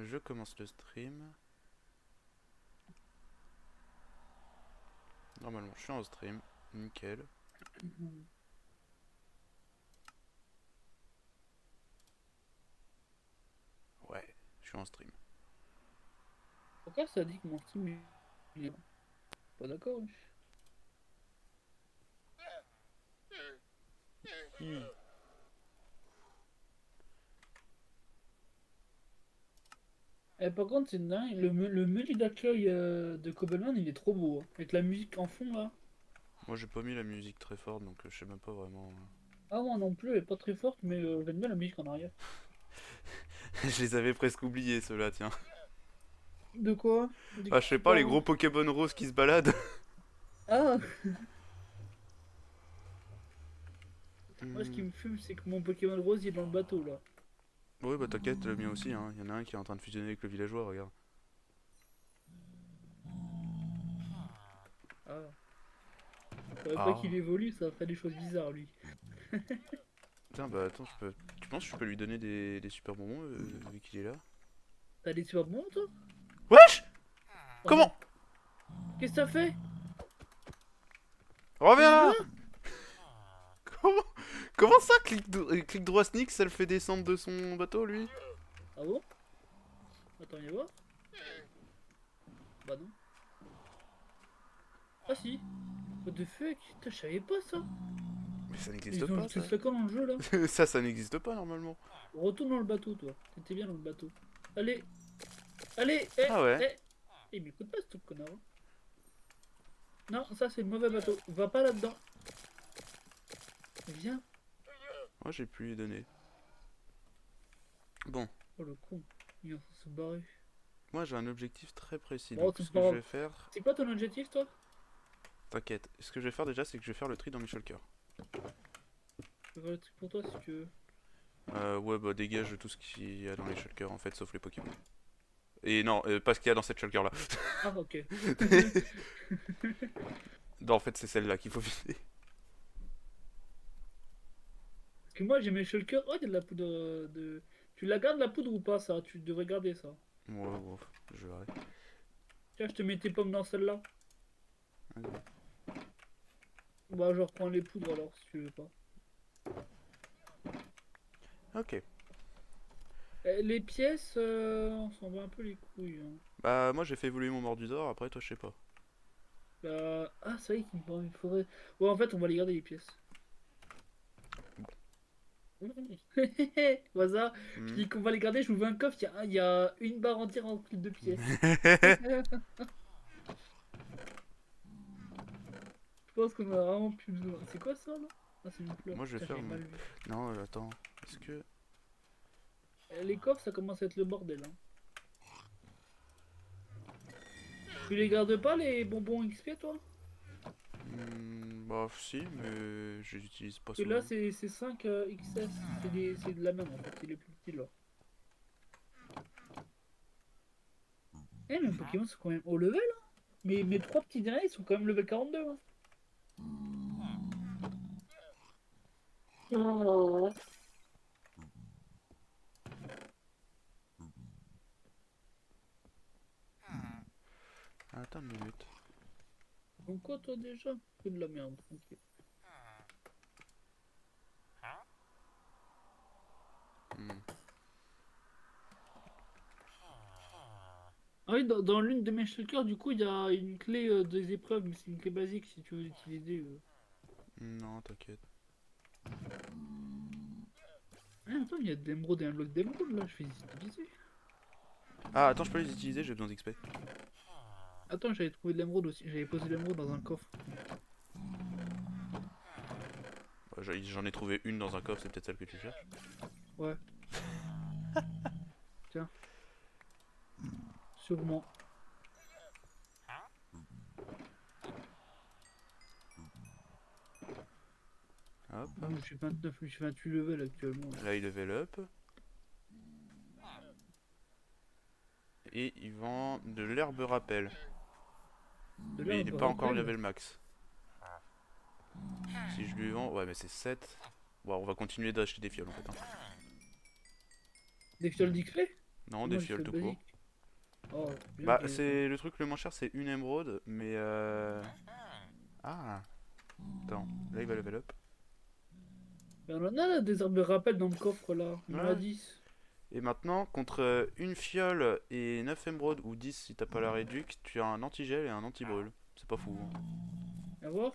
Je commence le stream. Normalement, je suis en stream. Nickel. Ouais, je suis en stream. Pourquoi ça dit que mon stream est pas d'accord, wesh. Par contre, c'est dingue, le menu d'accueil de Cobbleman, il est trop beau, hein. Avec la musique en fond, là. Moi, j'ai pas mis la musique très forte, donc je sais même pas vraiment. Ah, moi non plus, elle est pas très forte, mais j'aime bien la musique en arrière. Je les avais presque oubliés, ceux-là, tiens. De quoi? De Ah, qui je sais tu pas, les parles? gros Pokémon roses qui se baladent. Ah! Moi, ce qui Hmm. me fume, c'est que mon Pokémon Rose, il est dans le bateau, là. Ouais, bah t'inquiète, le mien aussi, hein. Y en a un qui est en train de fusionner avec le villageois, regarde. Ah. Faudrait pas Ah. qu'il évolue, ça ferait des choses bizarres, lui. Tiens, bah attends, je peux. Tu penses que je peux lui donner des super bonbons vu qu'il est là? T'as des super bons, toi? Wesh! Oh non. Comment? Qu'est-ce que t'as fait? Reviens Il se là! bat? Comment, comment ça, clic droit sneak, ça le fait descendre de son bateau, lui? Ah bon? Attends, viens voir. Bah non. Ah si. What the fuck? Putain, je savais pas ça. Mais ça n'existe Ils ont pas, ajouté ça. ça quand dans le jeu, là? Ça n'existe pas, normalement. Retourne dans le bateau, toi. T'étais bien dans le bateau. Allez, allez, eh, Ah ouais? eh. Il m'écoute pas, ce truc, connard, hein. Non, ça, c'est le mauvais bateau. Va pas là-dedans. Viens. Moi, j'ai pu lui donner. Bon, Oh, le con. Il est en train de se barrer. moi, j'ai un objectif très précis. Bon, Donc, c'est ce pas que je grave. vais faire... C'est quoi ton objectif, toi? T'inquiète. Ce que je vais faire, déjà, c'est que je vais faire le tri dans mes shulkers. Je vais faire le truc pour toi, si tu veux. Ouais, bah, dégage tout ce qu'il y a dans les shulkers, en fait, sauf les Pokémon. Et non, pas ce qu'il y a dans cette shulker-là. Ah, ok. Non, en fait, c'est celle-là qu'il faut vider. Parce que moi, j'ai mes shulkers. Oh, il y a de la poudre de... Tu la gardes, la poudre, ou pas, ça? Tu devrais garder ça. Ouais, bon, je verrai. Tiens, je te mets tes pommes dans celle-là. Vas-y. Bah, je reprends les poudres, alors, si tu veux pas. Ok. Les pièces, on s'en bat un peu les couilles, hein. Bah, moi, j'ai fait évoluer mon Mordudor, après, toi, je sais pas. Bah... Ah, c'est vrai qu'il faudrait... Ouais, en fait, on va les garder, les pièces. Au hasard, je Hmm. dis qu'on va les garder, je vous un coffre, il y a une barre entière remplie de pièces. Je pense qu'on a vraiment plus besoin. C'est quoi ça là? Ah, c'est une fleur. Moi, je vais Putain, faire j'ai mal mon... vu. Non, attends. Est-ce que... Les coffres, ça commence à être le bordel, hein. Tu les gardes pas les bonbons XP toi? Bah, si, mais je les utilise pas Parce que là, souvent. c'est 5 XS. C'est de la même en fait, c'est les plus petits là. Eh, mes Pokémon sont quand même haut level, hein. Mais mes trois petits derniers, ils sont quand même level 42, hein. Attends une minute. Donc quoi toi déjà? Que de la merde, tranquille. Hmm. Ah oui, dans l'une de mes shulkers, du coup, il y a une clé des épreuves, mais c'est une clé basique si tu veux l'utiliser. Non, t'inquiète. Ah, attends, il y a de l'émeraude et un bloc d'émeraude là, je fais utiliser. Ah, attends, je peux les utiliser, j'ai besoin d'XP. Attends, j'avais trouvé de l'émeraude aussi, j'avais posé l'émeraude dans un coffre. Bah, j'en ai trouvé une dans un coffre, c'est peut-être celle que tu cherches. Ouais, tiens, sûrement. Hop. Moi, je suis 29, je suis 28 level actuellement. Là, il level up. Et il vend de l'herbe rappel. De Mais là, il est me pas encore rappelle. level max. Si je lui vends... Ouais, mais c'est 7. Bon, on va continuer d'acheter des fioles en fait. Hein. Des fioles d'XP? Non, des Moi j'ai fioles fait tout court. basique. Oh, c'est bien Bah, gay ça. c'est le truc le moins cher, c'est une émeraude, mais Ah, attends, là il va level up. Mais on en a là, des armes de rappel dans le coffre là. On en a Ouais. 10. Et maintenant, contre une fiole et 9 émeraudes, ou 10 si t'as pas la réduc, tu as un anti-gel et un anti-brûle. C'est pas fou, hein. À voir.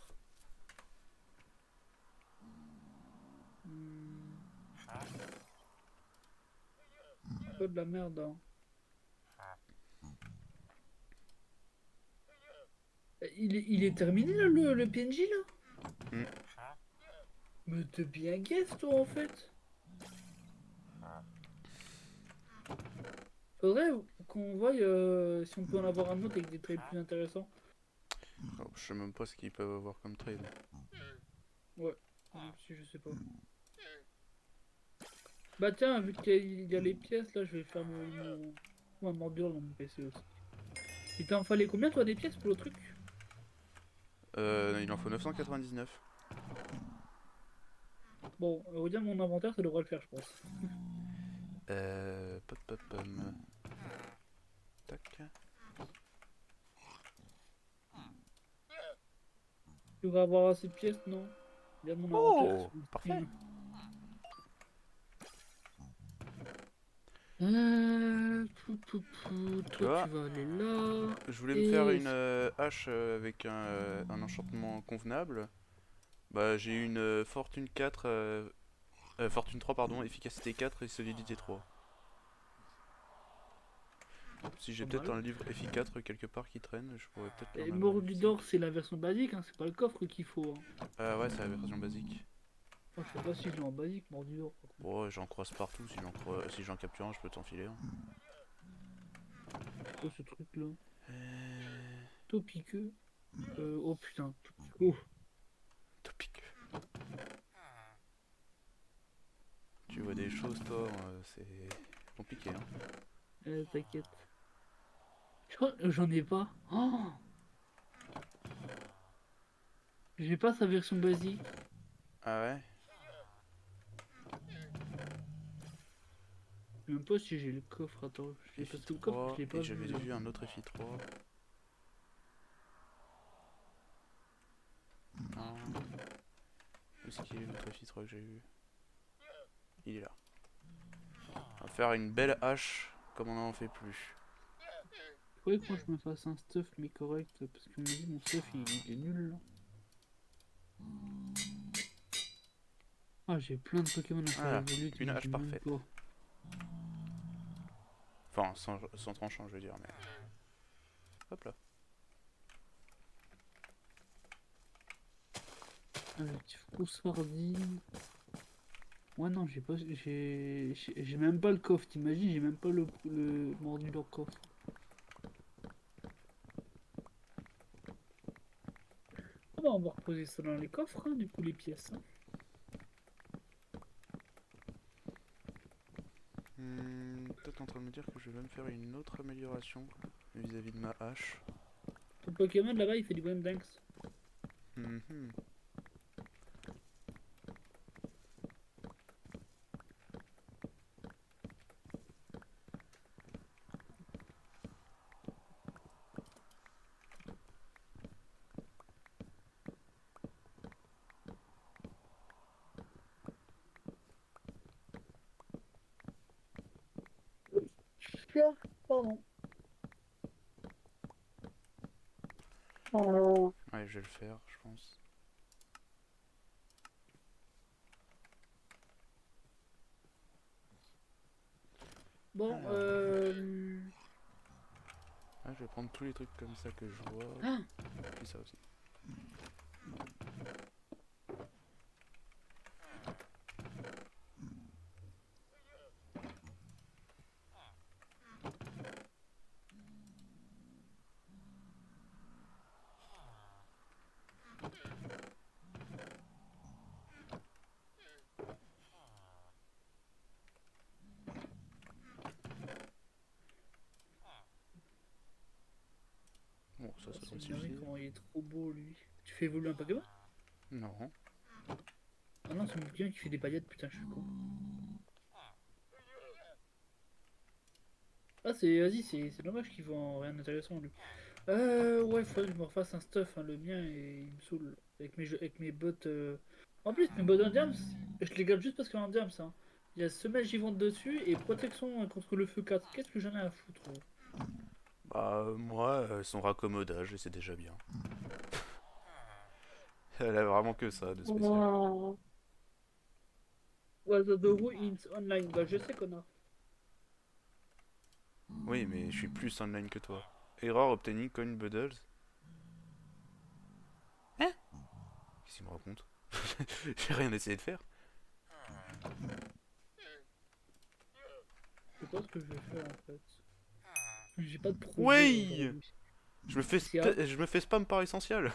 Hmm, pas de la merde, hein. Il est terminé là, le PNJ là? Hmm. Mais t'es bien guess toi en fait. Faudrait qu'on voie si on peut en avoir un autre avec des traits plus intéressants. Alors, je sais même pas ce qu'ils peuvent avoir comme trade. Ouais, même si je sais pas. Bah tiens, vu qu'il y a les pièces là, je vais faire ma mordure dans mon PC aussi. Il t'en fallait combien toi des pièces pour le truc? Il en faut 999. Bon, regarde mon inventaire, ça devrait le faire je pense. Pop pop pom. Tac. Tu devrais avoir assez de pièces, non? Regarde mon inventaire Oh, sur le parfait. stream. Tu Toi tu vois, vas aller là. je voulais me faire Et une hache avec un enchantement convenable. Bah, j'ai une fortune 4, fortune 3, pardon, efficacité 4 et solidité 3. Si j'ai pas peut-être mal. un livre FI4 quelque part qui traîne, je pourrais peut-être Et en avoir une Mordor, physique. c'est la version basique, hein, c'est pas le coffre qu'il faut, hein. Ouais, c'est la version basique. Moi, je sais pas si je l'ai en basique, Mordor, par contre. Bon, j'en croise partout, si j'en capture un, je peux t'en filer un. C'est quoi ce truc-là? Euh... Topiqueux. Oh putain. Oh, Topic. Tu vois des choses, toi, c'est compliqué, hein. t'inquiète. Je crois que j'en ai pas. Oh, j'ai pas sa version basique. Ah ouais. Je sais même pas si j'ai le coffre. Attends, parce que le coffre, je FI3, l'ai et pas j'avais vu là. vu un autre FI3. Non. Où est-ce qu'il est l'autre FI3 que j'ai vu? Il est là. On va faire une belle hache comme on n'en fait plus. Faudrait que moi je me fasse un stuff mais correct. Parce que me dit mon stuff il est nul là. Ah, j'ai plein de Pokémon à faire Voilà, évoluer, une hache t'imagines même parfaite. pas. Enfin, sans tranchant, je veux dire, mais. Hop là. Avec Froussardine. Ouais, non, j'ai pas. J'ai même pas le coffre, t'imagines, j'ai même pas le mordu leur coffre. Ah bah, on va reposer ça dans les coffres, hein, du coup, les pièces, hein. Peut-être en train de me dire que je vais me faire une autre amélioration vis-à-vis de ma hache. Ton Pokémon là-bas, il fait du Windex. Mhm. Tiens, pardon. Ouais, je vais le faire, je pense. Bon, Alors, je vais prendre tous les trucs comme ça que je vois. ah, Puis ça aussi. Bon, ça c'est devrait énervé suffire. comment il est trop beau, lui. Tu fais évoluer un Pokémon? Non. Ah non, c'est mon Pokémon qui fait des paillettes, putain, je suis con. Ah, vas-y, c'est dommage qu'il vend rien d'intéressant, lui. Ouais, faudrait que je me refasse un stuff, hein. Le mien, il me saoule. Avec mes bottes. En plus, mes bottes Indiams, je les garde juste parce qu'en Indiams, hein. Il y a semelle givante dessus et protection contre le feu 4. Qu'est-ce que j'en ai à foutre, gros. Bah, moi, son raccommodage, et c'est déjà bien. Elle a vraiment que ça de spécial. Oh. Wasadoru Int Online. Bah, je sais, connard. Oui, mais je suis plus online que toi. Error obtaining coin bundles. Hein? Qu'est-ce qu'il me raconte? J'ai rien essayé de faire. Je sais pas ce que je vais faire, en fait. J'ai pas de projet Oui! aujourd'hui. Qu'est-ce qu'il y a? Je me fais spam par essentiel.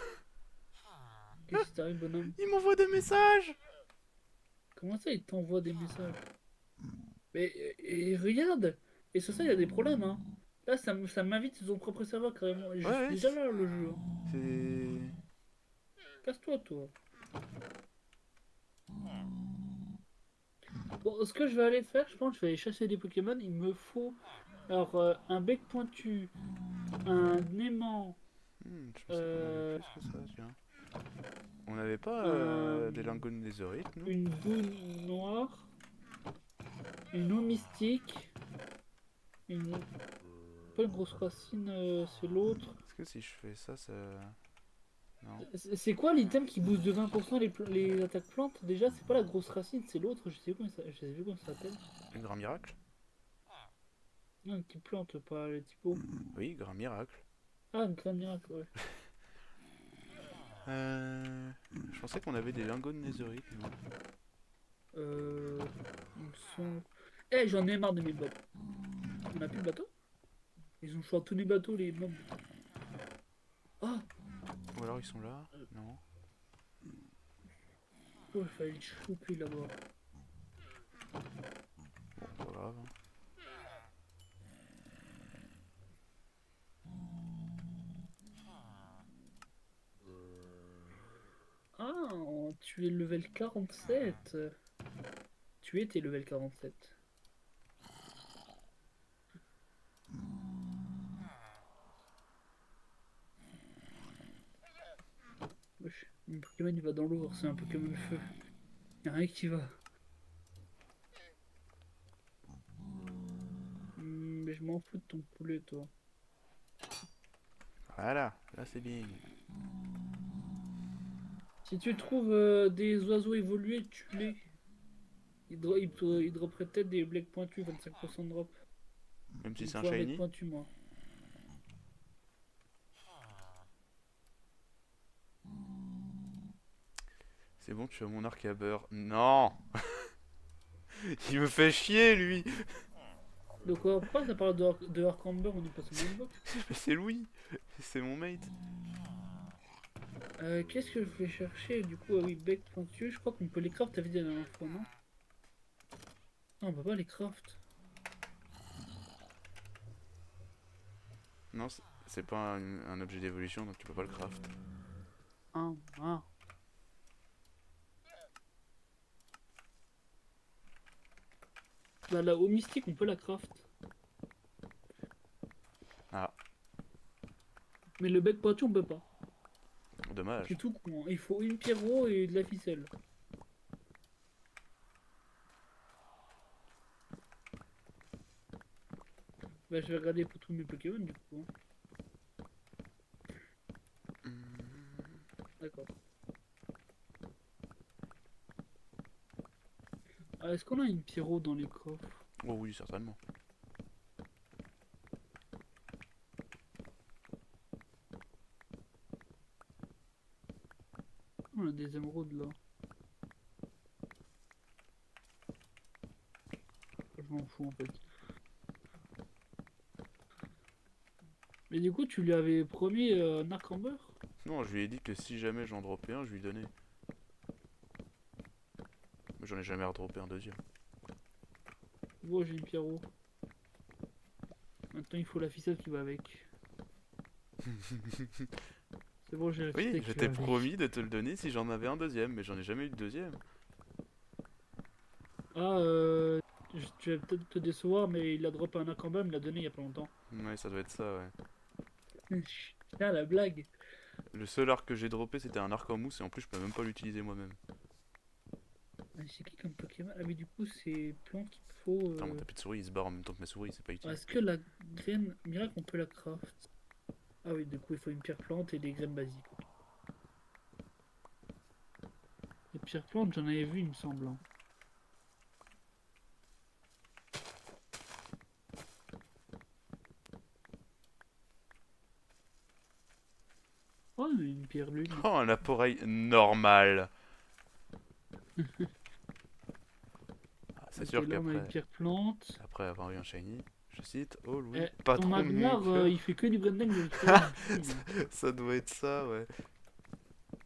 Qu'est-ce qui t'arrive, bonhomme? Il m'envoie des messages! Comment ça, il t'envoie des messages? Mais et regarde! Et sur ça, il y a des problèmes, hein. Là, ça m'invite sur son propre serveur carrément. Et Ouais, je suis ouais, déjà là, le jeu, hein. c'est. Casse-toi, toi. Bon, ce que je vais aller faire, je pense que je vais aller chasser des Pokémon. Il me faut alors un bec pointu, un aimant, Je pensais qu'on avait euh, plus que ça, tiens. On n'avait pas un- des lingots de netherite, nous? une boule noire, une eau mystique, une pas une grosse racine, c'est l'autre. Est-ce que si je fais ça, ça. Non. C'est quoi l'item qui booste de 20% les attaques plantes? Déjà, c'est pas la grosse racine, c'est l'autre, je sais plus comment ça s'appelle. Un grand miracle? Non, une petite plante, pas le typo. Oui, grand miracle. Ah, une crème miracle, ouais. Je pensais qu'on avait des lingots de netherite, nous. Ils sont. Eh, j'en ai marre de mes bottes. On a plus de bateau? Ils ont choisi tous les bateaux, les mobs. Ah! Ou alors ils sont là? Non. Oh, il fallait le choper là-bas. Bon, pas grave. Ah, tu es level 47. Tu étais level 47. Wesh, mon Pokémon il va dans l'eau, c'est un Pokémon feu. Y'a rien qui va. Mais je m'en fous de ton poulet, toi. Voilà, là c'est bien. Si tu trouves des oiseaux évolués, tue-les. Il dropperait peut-être des blagues pointus, 25% de drop. Même si Il me c'est un faut un mec shiny. pointu, moi. C'est bon, tu as mon arc à beurre. Non! Il me fait chier, lui! De quoi? Pourquoi ça parle de Arcamber? On est pas sur le même box. C'est Louis! C'est mon mate. Qu'est-ce que je vais chercher? Du coup, ah oui, bec pointu. Je crois qu'on peut les craft, t'avais dit la dernière fois, non? Non, on peut pas les craft. Non, c'est pas un objet d'évolution, donc tu peux pas le craft. Ah, ah. Bah, la eau mystique, on peut la craft. Ah, Mais le bec pointu, on peut pas. C'est dommage. tout con, hein. Il faut une pierrot et de la ficelle. Bah, je vais regarder pour tous mes Pokémon, du coup, hein. D'accord. Ah, est-ce qu'on a une pierrot dans les coffres? Oh oui, certainement. On a des émeraudes là. Je m'en fous en fait. Mais du coup, tu lui avais promis un arc en beurre? Non, je lui ai dit que si jamais j'en dropais un, je lui donnais. Mais j'en ai jamais redroppé un deuxième. Bon, j'ai une pierrot. Maintenant, il faut la ficelle qui va avec. C'est bon, j'ai la Oui, ficelle je qui va t'ai avec. promis de te le donner si j'en avais un deuxième, mais j'en ai jamais eu de deuxième. Ah, tu vas peut-être te décevoir, mais il a drop un Akamba, il me l'a donné il y a pas longtemps. Ouais, ça doit être ça, ouais. Putain, la blague. Le seul arc que j'ai droppé, c'était un arc en mousse, et en plus, je peux même pas l'utiliser moi-même. Ah, c'est qui comme Pokémon? Ah, mais du coup, c'est plante qu'il me faut. Putain, mon tapis de souris, il se barre en même temps que ma souris, c'est pas utile. Est-ce que la graine miracle, on peut la craft? Ah oui, du coup, il faut une pierre plante et des graines basiques. Ok. Les pierres plantes, j'en avais vu, il me semble, hein. Oh, une pierre lune. Oh, un appareil normal. Ah, c'est Ok, sûr là, on a une qu'après pierre plante. après avoir eu un shiny, je cite, oh Louis, Eh, ton patron de mon Magmar, cœur. il fait que du Branding de récupérer, il me saoule, lui. Ça doit être ça, ouais.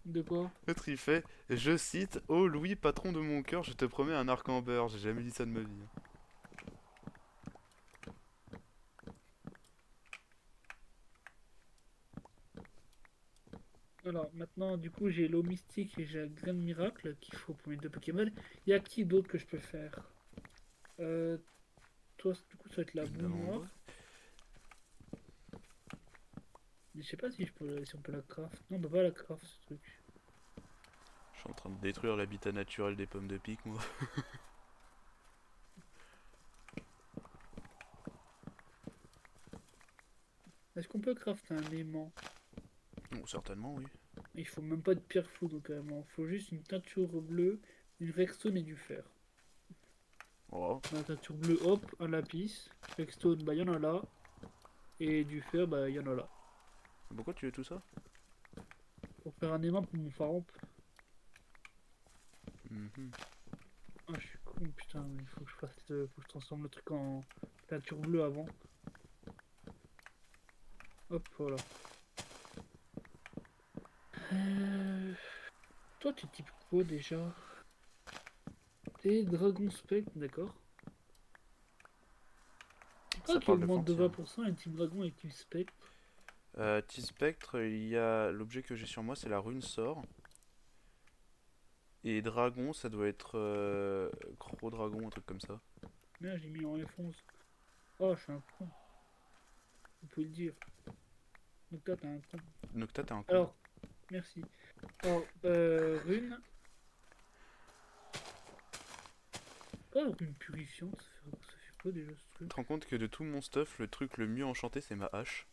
De quoi? L'autre il fait, je cite, oh Louis, patron de mon cœur, je te promets un arc en beurre. J'ai jamais dit ça de ma vie. Alors, maintenant, du coup, j'ai l'eau mystique et j'ai la graine miracle qu'il faut pour mes deux Pokémon. Il y a qui d'autre que je peux faire? Euh, Toi, du coup, ça va être la Je me boue demande. noire. Mais je sais pas si, si on peut la craft. Non, on peut pas la craft, ce truc. Je suis en train de détruire l'habitat naturel des pommes de pique, moi. Est-ce qu'on peut crafter un aimant? Bon, certainement, oui. Il faut même pas de pierre foudre, carrément. Il faut juste une teinture bleue, une redstone et du fer. Oh. La teinture bleue, hop, un lapis. Redstone, bah, il y en a là. Et du fer, bah, il y en a là. Pourquoi tu veux tout ça? Pour faire un aimant pour mon pharaon. Mhm. Ah, je suis con, putain, il faut que je fasse faut que je transforme le truc en peinture bleue avant. Hop, voilà. Euh, Toi, tu types quoi déjà? T'es Dragon Spec, d'accord. C'est quoi Ça qui parle de augmente de Fantium. 20% un type Dragon et type Spectre? T-Spectre, il y a l'objet que j'ai sur moi, c'est la rune sort. Et dragon, ça doit être gros dragon, un truc comme ça. Là, j'ai mis en F11. Oh, je suis un con, vous pouvez le dire. Donc toi, t'es un con. Nocta, t'es un con. Alors, merci. Alors, rune. Oh, rune purifiante, ça fait quoi déjà ce Tu te truc? rends compte que de tout mon stuff, le truc le mieux enchanté, c'est ma hache.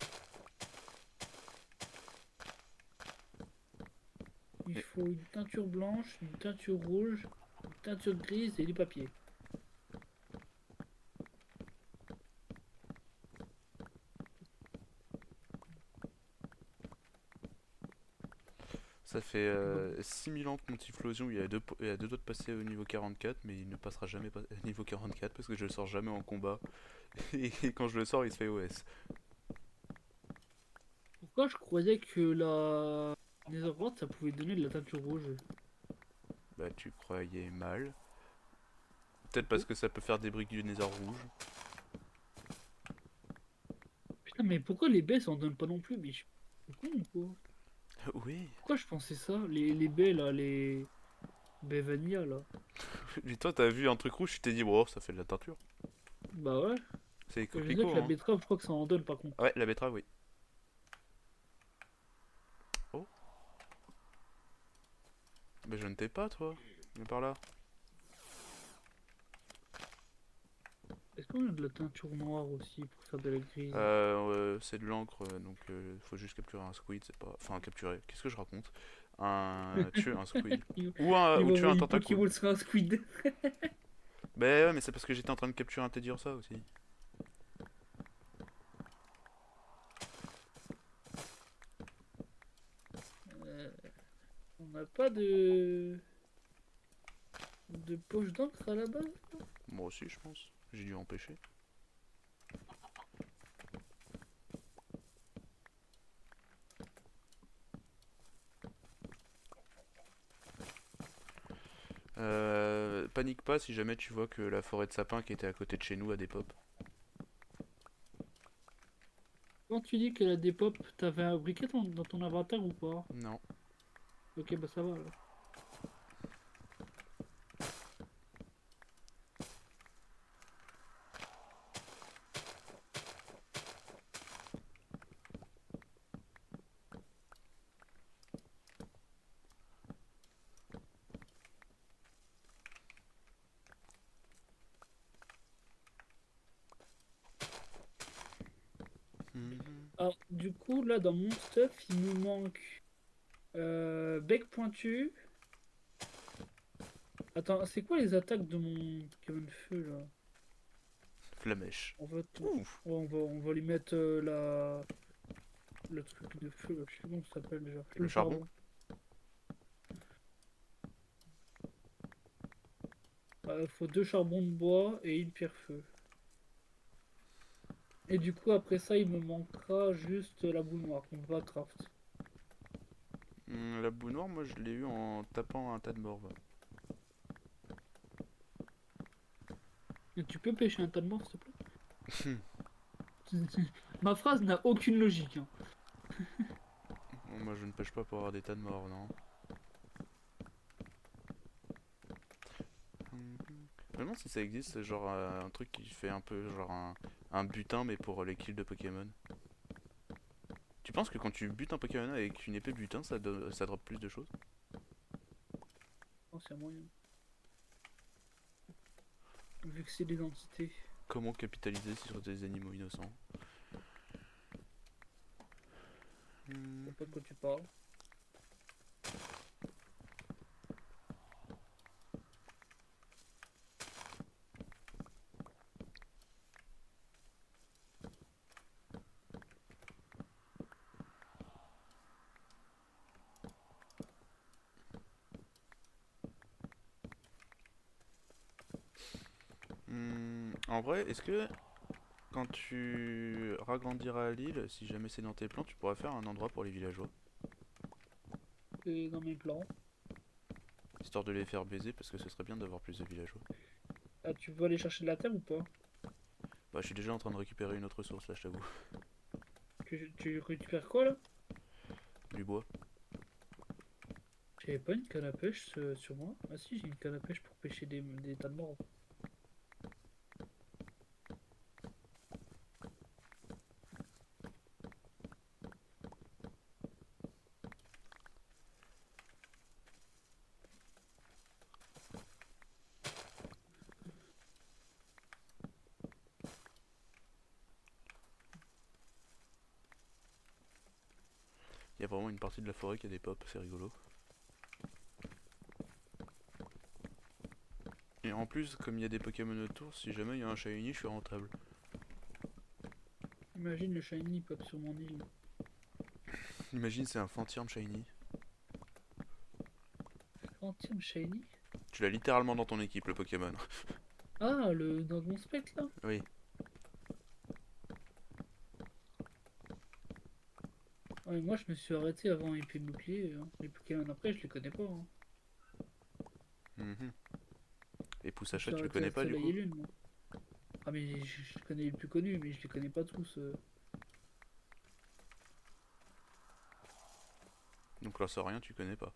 Il Et faut une teinture blanche, une teinture rouge, une teinture grise et du papier. ça fait 6000 ans que mon Typhlosion, il a deux doigts de passer au niveau 44, mais il ne passera jamais au niveau 44 parce que je le sors jamais en combat. Et quand je le sors, il se fait OS. Pourquoi je croyais que la Netherworld, ça pouvait donner de la teinture rouge? Bah, tu croyais mal. Peut-être parce Oh, que ça peut faire des briques du Nether rouge. putain, mais pourquoi les baies, ça en donne pas non plus? Mais je suis con ou quoi? Oui. Pourquoi je pensais ça? Les baies, là, les baies vanilla, là. Et toi, t'as vu un truc rouge, tu t'es dit, bon, ça fait de la teinture. Bah ouais. C'est Je veux dire coquelicot, que la hein. betterave, je crois que ça en donne, par contre. Ouais, la betterave, oui. Oh, bah je ne t'ai pas, toi. Viens par là. Est-ce qu'on a de la teinture noire aussi pour faire de la grise? C'est de l'encre, donc faut juste capturer un squid, c'est pas... Enfin, capturer, qu'est-ce que je raconte? Tuer un squid. Il, Ou va tuer un envoyer une tentacule. Pokéball sur un squid. Bah ouais, mais c'est parce que j'étais en train de capturer un Teddiursa aussi. Euh, on n'a pas de poche d'encre à la base? Moi aussi, je pense. J'ai dû empêcher. Panique pas si jamais tu vois que la forêt de sapins qui était à côté de chez nous a des pop. Quand tu dis que la dépop, t'avais un briquet dans ton inventaire ou pas? Non. Ok, bah ça va alors. du coup, là, dans mon stuff, il me manque bec pointu. Attends, c'est quoi les attaques de mon Pokémon feu là? Flamèche. On va, Ouh, on va lui mettre le truc de feu, là, je sais pas comment ça s'appelle déjà. le Le charbon. charbon. Faut deux charbons de bois et une pierre feu. Et du coup, après ça, il me manquera juste la boule noire qu'on va craft. La boue noire, moi je l'ai eu en tapant un tas de morve. Et tu peux pêcher un tas de morts, s'il te plaît? Ma phrase n'a aucune logique, hein. Bon, moi je ne pêche pas pour avoir des tas de morve, non. Je me demande si ça existe, c'est genre un truc qui fait un peu genre un butin mais pour les kills de Pokémon. Tu penses que quand tu butes un Pokémon avec une épée butin, ça drop plus de choses? Oh, c'est un moyen. Vu que c'est l'identité. Comment capitaliser sur des animaux innocents? Je Hmm. sais pas de quoi tu parles. En vrai, est-ce que quand tu ragrandiras l'île, si jamais c'est dans tes plans, tu pourras faire un endroit pour les villageois? C'est dans mes plans. Histoire de les faire baiser, parce que ce serait bien d'avoir plus de villageois. Ah, tu veux aller chercher de la terre ou pas? Bah, je suis déjà en train de récupérer une autre source là, je t'avoue. Tu récupères quoi là? Du bois. J'avais pas une canne à pêche sur moi? Ah si, j'ai une canne à pêche pour pêcher des tas de morts. Il y a vraiment une partie de la forêt qui a des pops, c'est rigolo. Et en plus, comme il y a des Pokémon autour, si jamais il y a un shiny, je suis rentable. Imagine le shiny pop sur mon île. Imagine, c'est un Fantirm shiny. Quantum shiny? Tu l'as littéralement dans ton équipe, le Pokémon. Ah, le dans mon spec là? Oui. Ouais, moi je me suis arrêté avant épée bouclier, hein. Les Pokémon après, je les connais pas, hein. Mhm. Et Je me suis Poussachat, tu le arrêté connais à pas du Soleil et coup? Lune, moi. Ah, mais je connais les plus connus, mais je les connais pas tous. Donc là, ça rien, tu connais pas.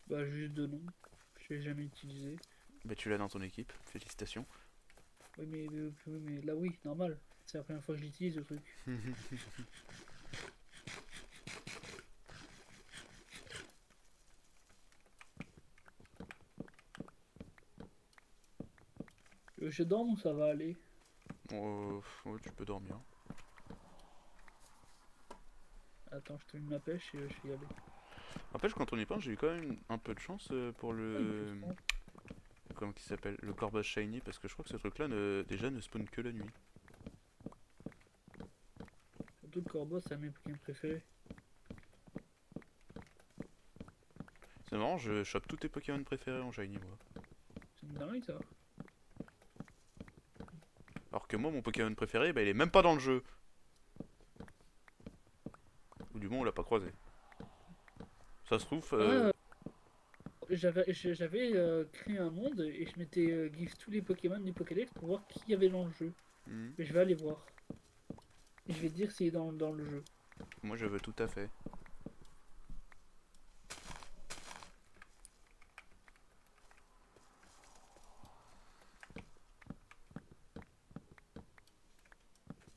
Bah, juste de nom. Je l'ai jamais utilisé. Bah, tu l'as dans ton équipe, félicitations. Oui, mais là, oui, normal. C'est la première fois que je l'utilise, le truc. Je dorme ou ça va aller? Ouais, tu peux dormir. Attends, je termine ma pêche et je vais y aller. N'empêche, quand on y pense, j'ai eu quand même un peu de chance pour Ah, il plus le. 30. Comment il s'appelle? Le Corboss Shiny, parce que je crois que ce truc-là déjà ne spawn que la nuit. Surtout le corbeau, c'est un de mes Pokémon préférés. C'est marrant, je chope tous tes Pokémon préférés en Shiny, moi. C'est une dinguerie, ça. Alors que moi, mon Pokémon préféré, bah, il est même pas dans le jeu. Ou du moins, on l'a pas croisé. Ça se trouve. Ah, j'avais créé un monde et je m'étais give tous les Pokémon du Pokédex pour voir qui y avait dans le jeu. Hmm. Mais je vais aller voir. Et je vais te dire s'il est dans le jeu. Moi, je veux tout à fait.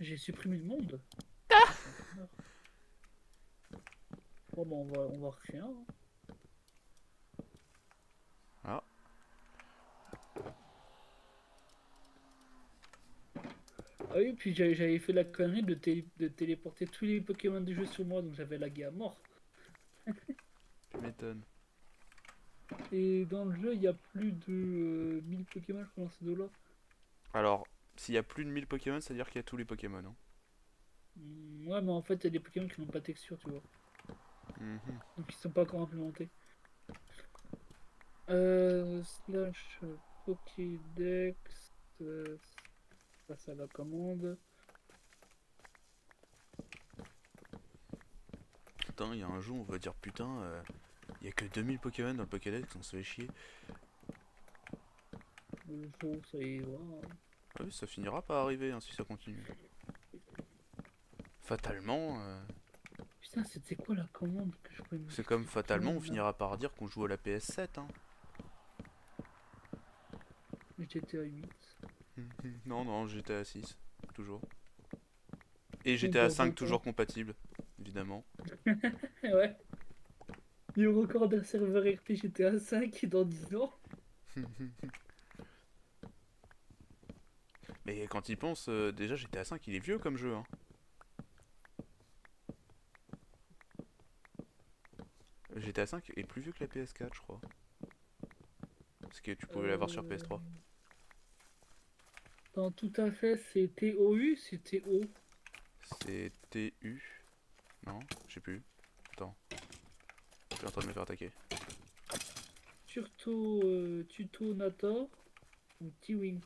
J'ai supprimé le monde. Je suis un connard. Bon, bah, on va recréer un, hein. Ah, Ah oui, puis j'avais fait la connerie de téléporter tous les Pokémon du jeu sur moi, donc j'avais lagué à mort. Tu m'étonnes. Et dans le jeu, il y a plus de 1000 Pokémon, je crois, dans ce dos-là. Alors, s'il y a plus de 1000 Pokémon, ça veut dire qu'il y a tous les Pokémon. Hein. Ouais, mais en fait, il y a des Pokémon qui n'ont pas de texture, tu vois. Mhm. Donc ils sont pas encore implémentés. Slash Pokédex. euh, Passe à la commande. Putain, il y a un jour, on va dire putain, il y a que 2000 Pokémon dans le Pokédex, on se fait chier. Le jour où ça y va. Ah oui, ça finira par arriver hein, si ça continue. Fatalement, Putain, c'était quoi la commande que je pouvais c'est modifier comme ce fatalement, Pokémon on là? finira par dire qu'on joue à la PS7. Hein. GTA 8. Non, non, GTA 6, toujours. Et Bon, GTA bah, 5 votant. toujours compatible, évidemment. Ouais. Il y a encore d'un serveur RP GTA 5 dans 10 ans. Mais quand il pense, déjà GTA 5 il est vieux comme jeu. Hein. GTA 5 est plus vieux que la PS4, je crois. Parce que tu pouvais l'avoir sur Euh... PS3. Non, tout à fait, c'est TOU, c'est TO. C'est TU. Non, je sais plus. Attends, je suis en train de me faire attaquer. Tuto Nator ou T-Wings.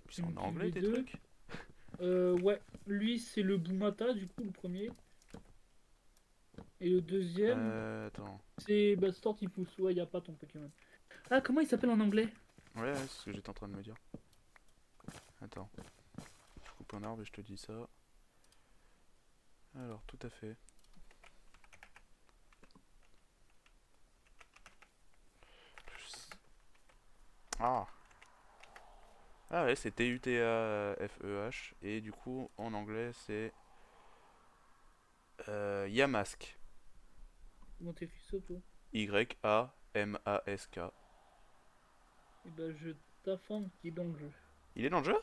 Puis Je c'est ne en plus anglais les tes deux. trucs. Ouais, lui c'est le Boumata, du coup, le premier. Et le deuxième, Attends. c'est bah, Stortipus. Ouais, y a pas ton Pokémon. Ah, comment il s'appelle en anglais? Ouais, ouais, c'est ce que j'étais en train de me dire. Attends, je coupe un arbre et je te dis ça. Alors, tout à fait. Ah! Ah ouais, c'est T-U-T-A-F-E-H. Et du coup, en anglais, c'est Yamask. Comment t'écris ça, toi? Y-A-M-A-S-K. Et ben, je t'informe qu'il est dans le jeu. Il est dans le jeu?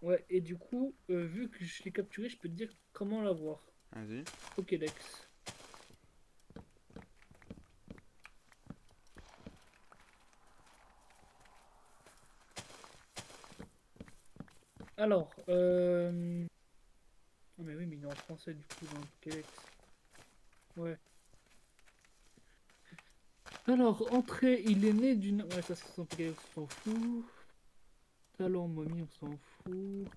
Ouais, et du coup, vu que je l'ai capturé, je peux te dire comment l'avoir. Vas-y. Pokédex. Alors, ah, mais oui, mais il est en français, du coup, dans le Pokédex. Ouais. Alors, entrée, il est né d'une. Ouais, ça, c'est son Pokédex, on s'en fout. Talent, momie, on s'en fout.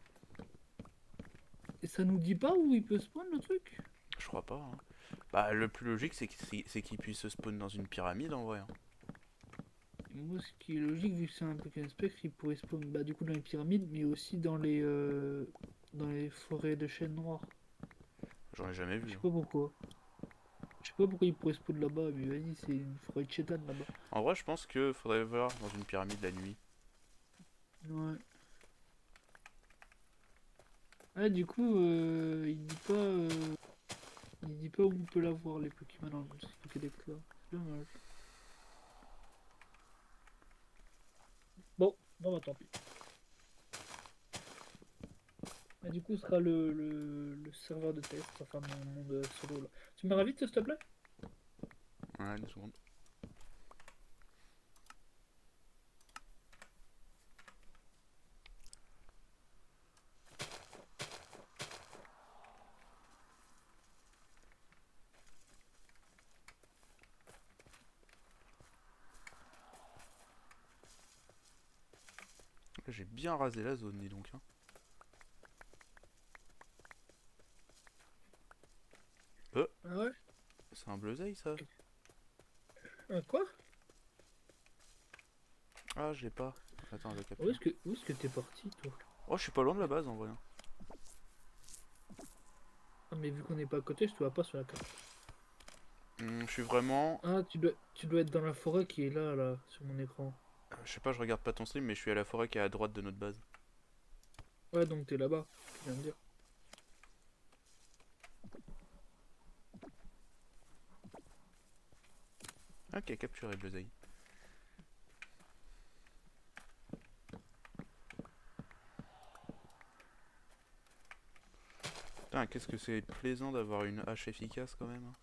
Et ça nous dit pas où il peut spawn le truc? Je crois pas. Hein. Bah, le plus logique, c'est qu'il puisse se spawn dans une pyramide en vrai. Hein. Et moi, ce qui est logique, vu que c'est un Pokémon spectre, il pourrait spawn bah, du coup dans les pyramides, mais aussi dans les forêts de chênes noirs. J'en ai jamais Je vu. sais Hein. pas pourquoi. Je sais pas pourquoi il pourrait spawn là-bas, mais vas-y, c'est une forêt de chétan là-bas. En vrai, je pense que faudrait voir dans une pyramide la nuit. Ouais. Ah, du coup, il dit pas où on peut l'avoir, les Pokémon dans ce Pokédex là. C'est dommage. Bon, bon, bah tant pis. Ah, du coup, ce sera le serveur de test, enfin mon monde solo là. Tu me ravites, s'il te plaît? Ouais, une seconde. Là, j'ai bien rasé la zone, dis donc. Hein. Ah ouais? C'est un bleuseil ça? Quoi? Ah, je l'ai pas. Attends, je le capture. Où est-ce que t'es parti, toi? Oh, je suis pas loin de la base en vrai. Hein. Ah, mais vu qu'on n'est pas à côté, je te vois pas sur la carte. Je suis vraiment. Ah, tu dois être dans la forêt qui est là, sur mon écran. Je sais pas, je regarde pas ton stream, mais je suis à la forêt qui est à droite de notre base. Ouais, donc t'es là-bas, tu viens de dire. Ok, capturé bleuseil. Putain, qu'est-ce que c'est plaisant d'avoir une hache efficace quand même, hein.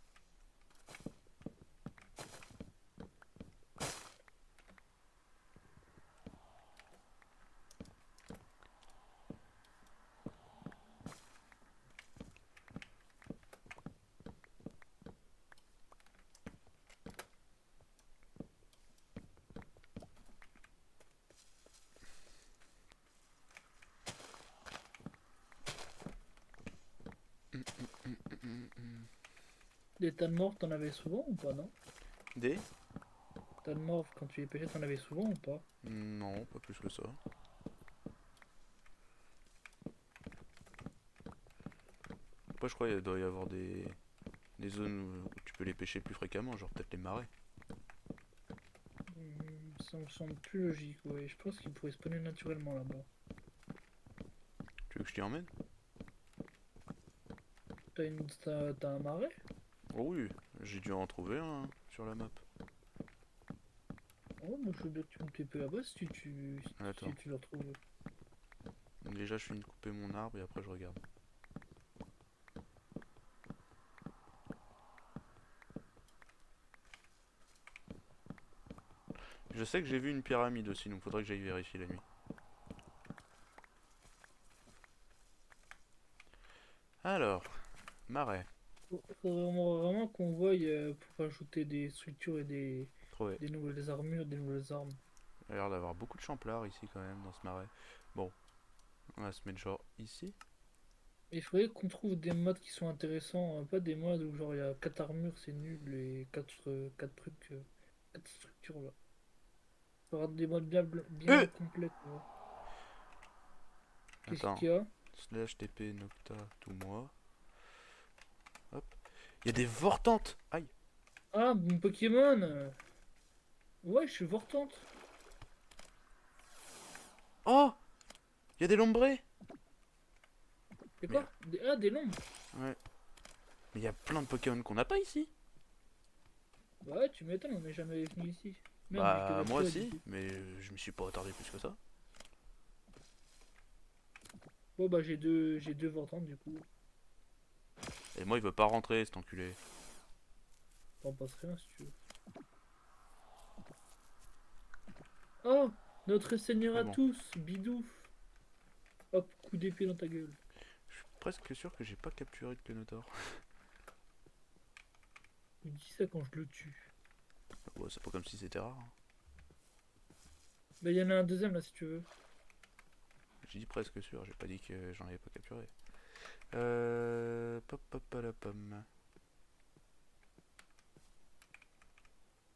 Des tas de morts, t'en avais souvent ou pas, non? Des? Tas de morts, quand tu les pêchais, t'en avais souvent ou pas? Non, pas plus que ça. Après, je crois qu'il doit y avoir des zones où tu peux les pêcher plus fréquemment, genre peut-être les marais. Ça me semble plus logique, ouais. Je pense qu'ils pourraient spawner naturellement là-bas. Tu veux que je t'y emmène? T'as un marais? Oh oui, j'ai dû en trouver un hein, sur la map. Oh, moi je veux bien que tu me TP là-bas si Attends, tu le retrouves. déjà je finis de couper mon arbre et après je regarde. Je sais que j'ai vu une pyramide aussi, donc faudrait que j'aille vérifier la nuit. Alors, marais, Faudrait vraiment qu'on voie pour ajouter des structures et trouvé. des nouvelles armures, des nouvelles armes. Il y a l'air d'avoir beaucoup de champlards ici quand même dans ce marais. Bon, on va se mettre genre ici. Il faudrait qu'on trouve des modes qui sont intéressants, pas des modes où genre il y a 4 armures, c'est nul, et 4 trucs, 4 structures là. Faudra des modes Euh bien complets, tu vois. Qu'est-ce Attends, qu'il y a? slash TP Nocta tout moi. Hop. Il y a des vortantes. Aïe. Ah, mon Pokémon! Ouais, je suis Vortante. Oh, il y a des lombrés. C'est Mais quoi? Ah, des lombres. ouais, mais il y a plein de Pokémon qu'on n'a pas ici. Bah ouais, tu m'étonnes, on n'est jamais venu ici. Merde, mais je Bah devrais moi trouver du aussi, coup. mais je m'y suis pas attardé plus que ça. Bon bah j'ai deux Vortantes du coup. Et moi il veut pas rentrer cet enculé. T'en passe rien si tu veux. Oh! Notre Seigneur Mais à bon, tous, Bidouf! Hop, coup d'épée dans ta gueule. je suis presque sûr que j'ai pas capturé de Kenotor. Il dit ça quand je le tue. Bon, c'est pas comme si c'était rare, hein. Bah il y en a un deuxième là si tu veux. J'ai dit presque sûr, j'ai pas dit que j'en avais pas capturé. Pop pop à la pomme.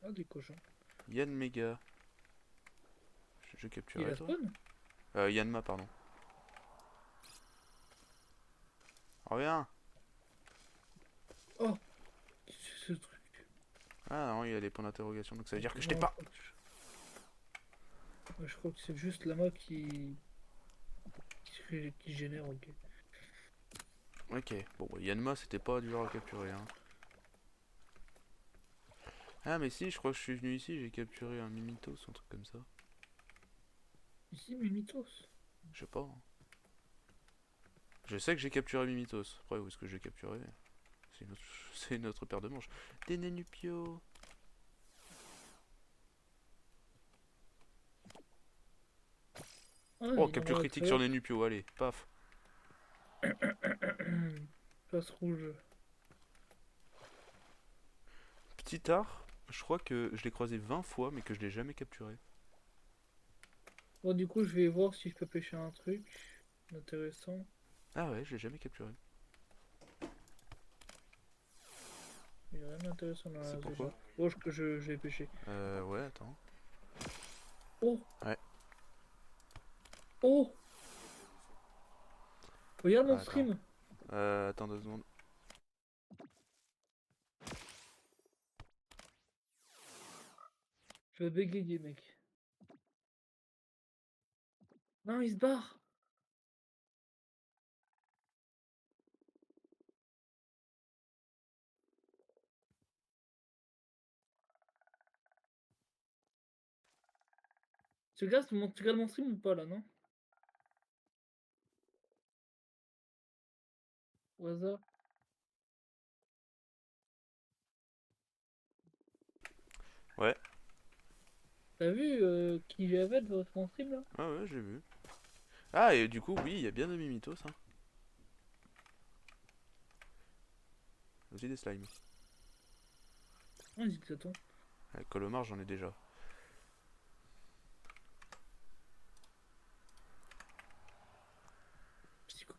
Ah, des cochons. Yann Mega. Je Il capturais a toi? spawn? Yanma, pardon. Reviens. Oh! Qu'est-ce que c'est ce truc? Ah non, il y a des points d'interrogation, donc ça veut dire que je t'ai Non, pas. je crois que c'est juste la map qui génère, ok. Ok, bon, bah, Yanma c'était pas dur à capturer, hein. Ah, mais si, je crois que je suis venu ici, j'ai capturé un Mimitos, un truc comme ça. Ici, Mimitos. Je sais pas, hein. Je sais que j'ai capturé Mimitos. Après, où est-ce que j'ai capturé? C'est une, autre... c'est une autre paire de manches. Des Nenupio. Ah, Oh, il en capture a critique tout à sur l'heure. Nenupio, allez, paf. Face rouge. Petit art, je crois que je l'ai croisé 20 fois, mais que je l'ai jamais capturé. Bon, du coup, je vais voir si je peux pêcher un truc intéressant. Ah ouais, je l'ai jamais capturé. Il n'y a rien d'intéressant dans C'est la zone pourquoi? là. Oh, je vais pêcher. Ouais, attends. Oh! Ouais, Oh! Regarde mon attends. stream! Attends 2 secondes. Je vais bégayer, mec. Non, il se barre! Tu regardes mon stream ou pas là, non? au hasard. Ouais, T'as vu qui j'avais devant mon stream là? ah ouais, j'ai vu. Ah, et du coup, oui, il y a bien de Mimitos, hein. Aussi des slimes. Vas-y, que ça tombe. Avec Colomar, j'en ai déjà.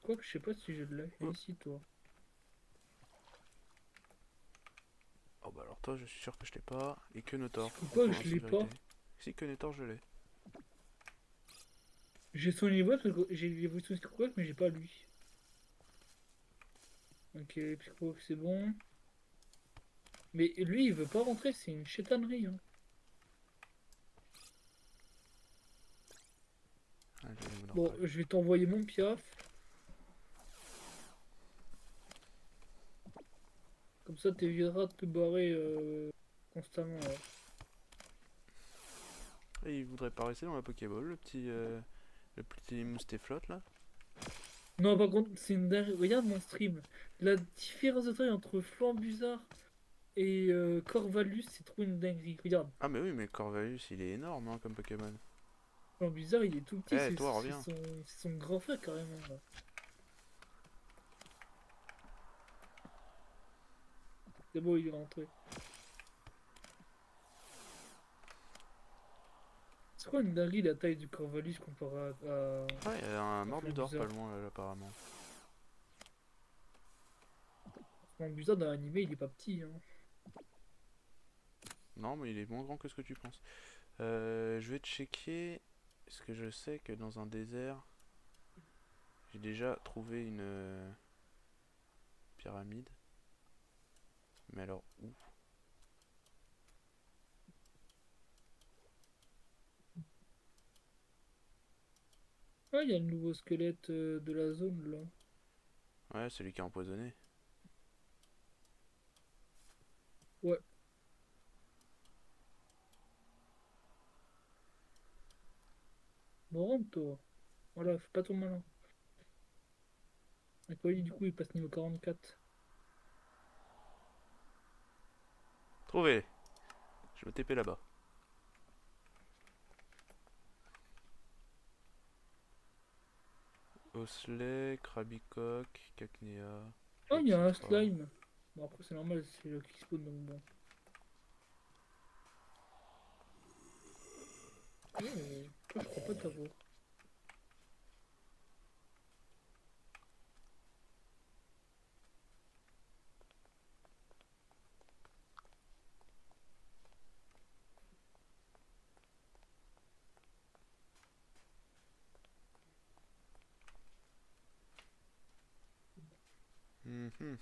Quoi que je sais pas si je l'ai. Et Oh, ici, toi. oh bah alors toi, je suis sûr que je l'ai pas. Et que Notor, du Quoi coup, que en je toute l'ai vérité. pas. Si, que Notor, je l'ai. J'ai son niveau, j'ai l'évolution Psycho, mais j'ai pas lui. Ok, Psycho, c'est bon. Mais lui, il veut pas rentrer, c'est une chétanerie, hein. Ah, j'ai les Bon, Monorpack. je vais t'envoyer mon piaf. Comme ça, t'éviteras de te barrer constamment, là. Et il voudrait pas rester dans la Pokéball, le petit moustéflotte là. Non, par contre, c'est une dinguerie. Regarde mon stream. La différence de taille entre Flambuzard et Corvalus, c'est trop une dinguerie. Regarde. Ah, mais oui, mais Corvalus, il est énorme hein, comme Pokémon. Flambuzard, il est tout petit, Eh, toi, reviens. c'est son grand frère, carrément, là. C'est bon, il est rentré. C'est quoi une dinguerie la taille du Corvallis comparé Ouais, il y a un à Morbidor pas Flambuzard? loin là, apparemment. Flambuzard dans l'animé il est pas petit, hein. Non, mais il est moins grand que ce que tu penses. Je vais checker. Parce que je sais que dans un désert, j'ai déjà trouvé une pyramide. Mais alors où? Ah, il y a le nouveau squelette de la zone là. Ouais, celui qui est empoisonné. Ouais, bon, rentre toi. Voilà, fais pas ton malin. Et quoi, lui, du coup, il passe niveau 44. Trouvé. Je me TP là-bas. Osley, Krabicock, Cacnea, Ah, il y a un etc. slime. Bon, après, c'est normal, c'est le qui spawn donc bon. Oh, toi, je crois pas t'avoir. Mhm.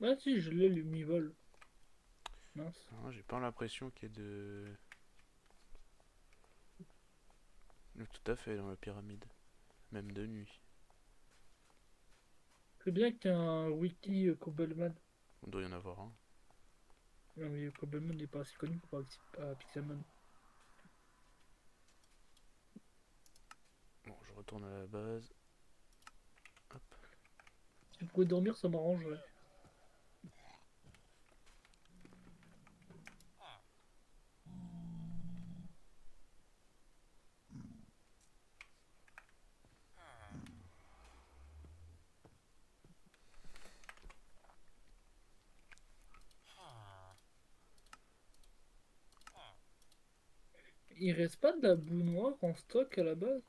Ah, si, je l'ai, le mi-vol. Mince. Ah, j'ai pas l'impression qu'il y ait de. Tout à fait dans la pyramide. Même de nuit. C'est bien qu'il y ait un wiki Cobbleman. On doit y en avoir un. Non, mais Cobbleman n'est pas assez connu pour Pixelmon. Bon, je retourne à la base. Hop. Si tu pouvais dormir, ça m'arrangerait. Il reste pas de la boue noire en stock à la base?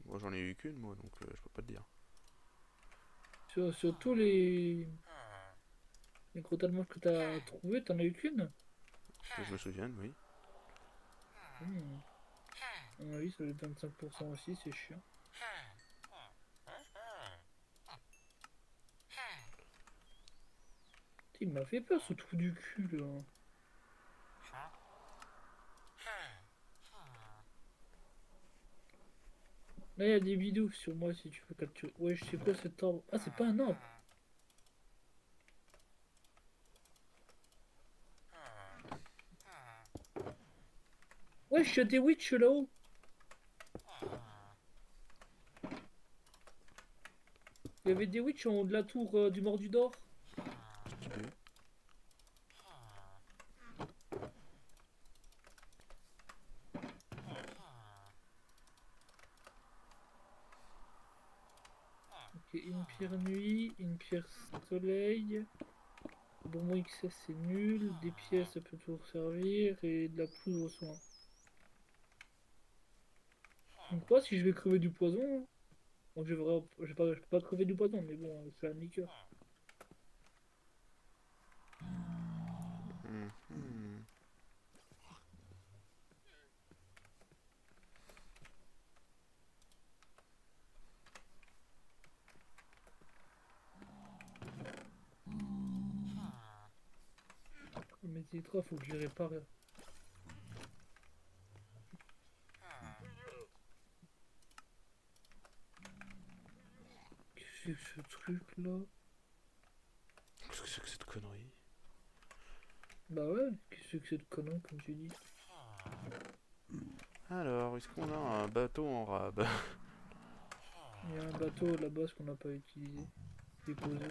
Moi j'en ai eu qu'une moi donc je peux pas te dire. Sur tous les gros talents que t'as trouvé, t'en as eu qu'une? Que je me souvienne, oui. Hmm. À mon avis, ça doit être 25% aussi, c'est chiant. Putain, il m'a fait peur ce trou du cul là. Là, il y a des bidous sur moi si tu veux capturer. Ouais, je sais quoi cet arbre. Ah, c'est pas un arbre. Ouais, je suis à des witch là-haut. Il y avait des witch en haut de la tour du Mordu d'Or. Stylé. Ok, une pierre nuit, une pierre soleil. Bonbon XS c'est nul. Des pièces ça peut toujours servir. Et de la poudre au soin. Donc, quoi si je vais crever du poison, hein. Bon, je peux pas crever du poison, mais bon, c'est un liqueur. Mhm. Mes électros, faut que je les répare. Qu'est-ce que c'est que ce truc là? Qu'est-ce que c'est que cette connerie? Bah ouais, qu'est-ce que c'est que cette connerie, comme tu dis? Alors, est-ce qu'on a un bateau en rab? Il y a un bateau là-bas ce qu'on n'a pas utilisé. Déposé.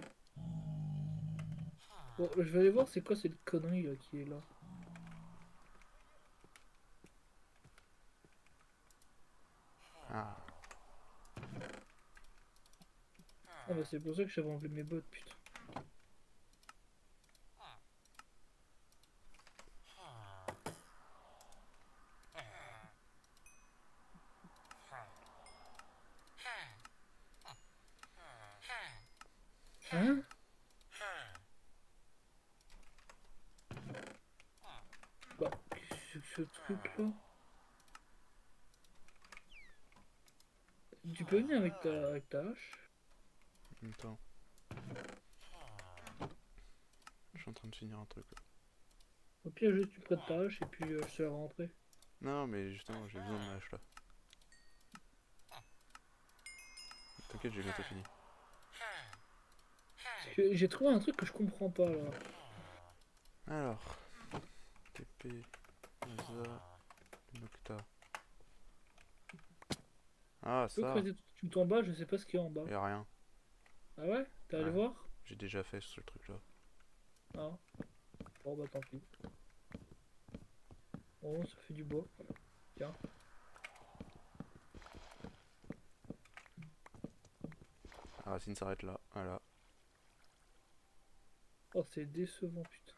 Bon, je vais aller voir c'est quoi cette connerie là qui est là. Ah. Ah bah c'est pour ça que j'avais enlevé mes bottes, putain. Hein? Bah, qu'est-ce que c'est que ce truc là? Tu peux venir avec ta hache? Attends, je suis en train de finir un truc là. Au pire, juste tu prêtes ta hache et puis je te la rentrer. Non, mais justement, j'ai besoin de ma hache là. T'inquiète, j'ai bientôt fini. Parce que j'ai trouvé un truc que je comprends pas là. Alors, TP, Asa, Nocta. Ah, Tu peux ça, creuser tout en bas, je sais pas ce qu'il y a en bas. y a rien. Ah ouais? T'es allé Ouais, voir? j'ai déjà fait ce truc là. Ah, bon bah tant pis. Bon, ça fait du bois. Tiens. La racine s'arrête là, voilà. Oh, c'est décevant, putain.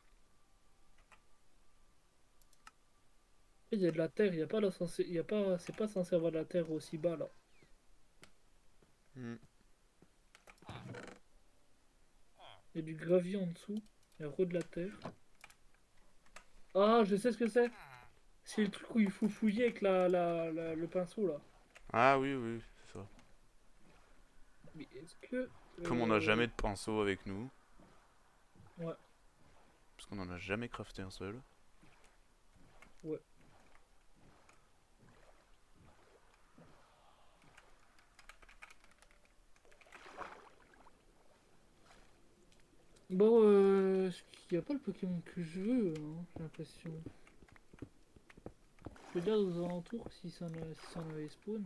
Il y a de la terre, il y a pas la censé... il y a pas... c'est pas censé avoir de la terre aussi bas là. Hmm. Il y a du gravier en dessous. Il y a re de la terre. Ah, je sais ce que c'est. C'est le truc où il faut fouiller avec le pinceau là. Ah oui, oui, c'est ça. Mais est-ce que... Comme on n'a jamais de pinceau avec nous, Ouais, parce qu'on en a jamais crafté un seul. ouais. Bon, est-ce qu'il n'y a pas le Pokémon que je veux, hein, j'ai l'impression. Je veux dire aux alentours si ça en avait spawn.